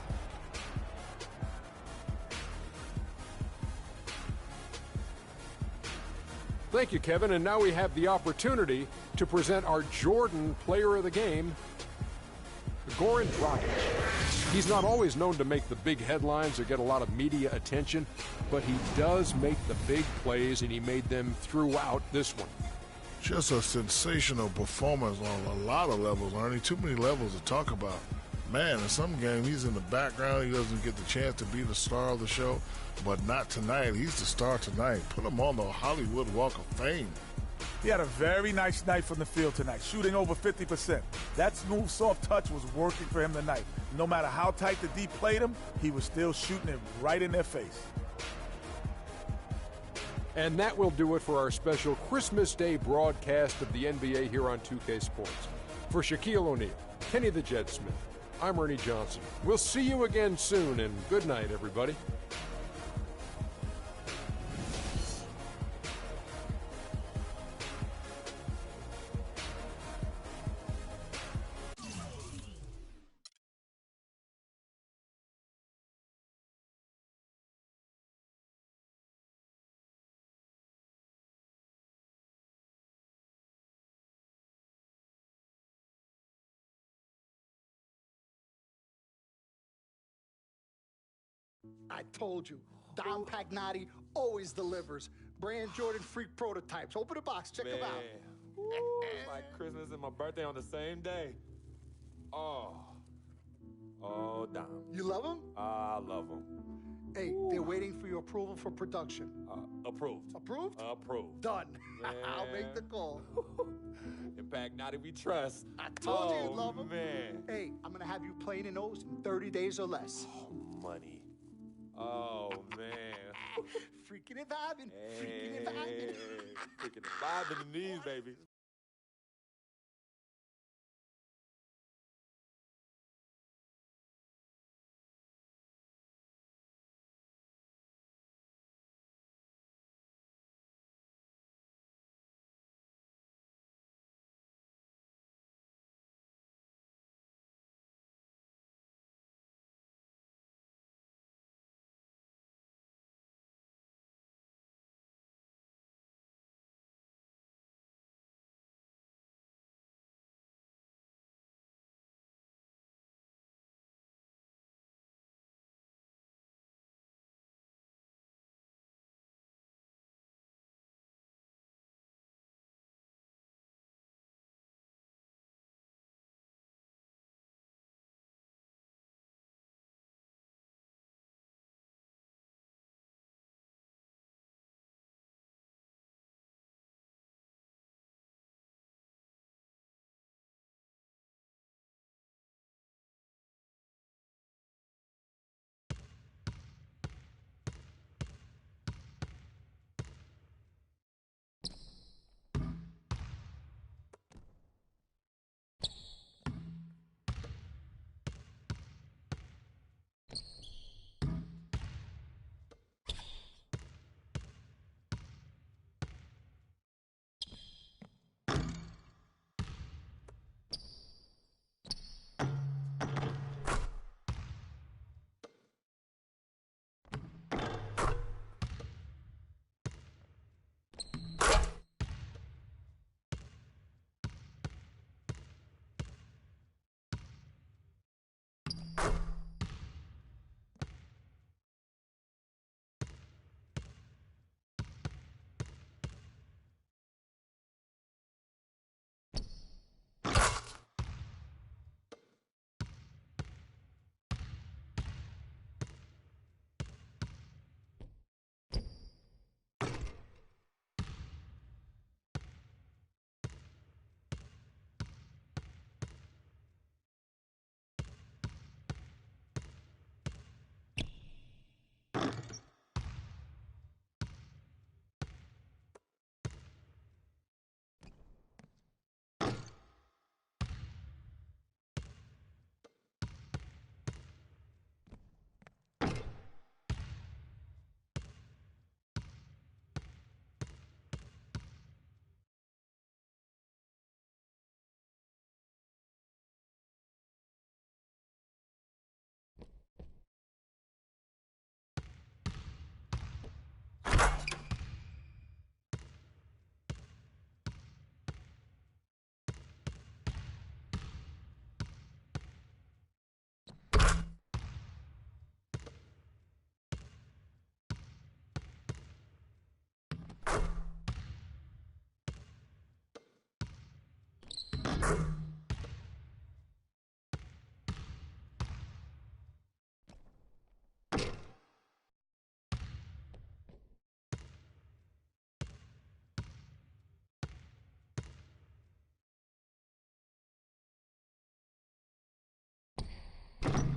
Thank you, Kevin. And now we have the opportunity to present our Jordan Player of the Game, Goran Dragic. He's not always known to make the big headlines or get a lot of media attention, but he does make the big plays, and he made them throughout this one. Just a sensational performance on a lot of levels, Ernie. Too many levels to talk about. Man, in some game, he's in the background. He doesn't get the chance to be the star of the show, but not tonight. He's the star tonight. Put him on the Hollywood Walk of Fame. He had a very nice night from the field tonight, shooting over 50%. That smooth, soft touch was working for him tonight. No matter how tight the D played him, he was still shooting it right in their face. And that will do it for our special Christmas Day broadcast of the NBA here on 2K Sports. For Shaquille O'Neal, Kenny the Jet Smith, I'm Ernie Johnson. We'll see you again soon, and good night, everybody. I told you, Dom Pagnotti always delivers. Brand Jordan Freak prototypes. Open the box, check them out. It's like Christmas and my birthday on the same day. Oh, Dom. You love them? I love them. Hey, they're waiting for your approval for production. Approved. Approved? Approved. Done. Yeah. I'll make the call. In Pagnotti we trust. I told you you'd love them. Man. Hey, I'm going to have you playing in those in 30 days or less. Money. Oh, man. Freaking and vibing. Freaking and vibing. Freaking and vibing in these, baby. you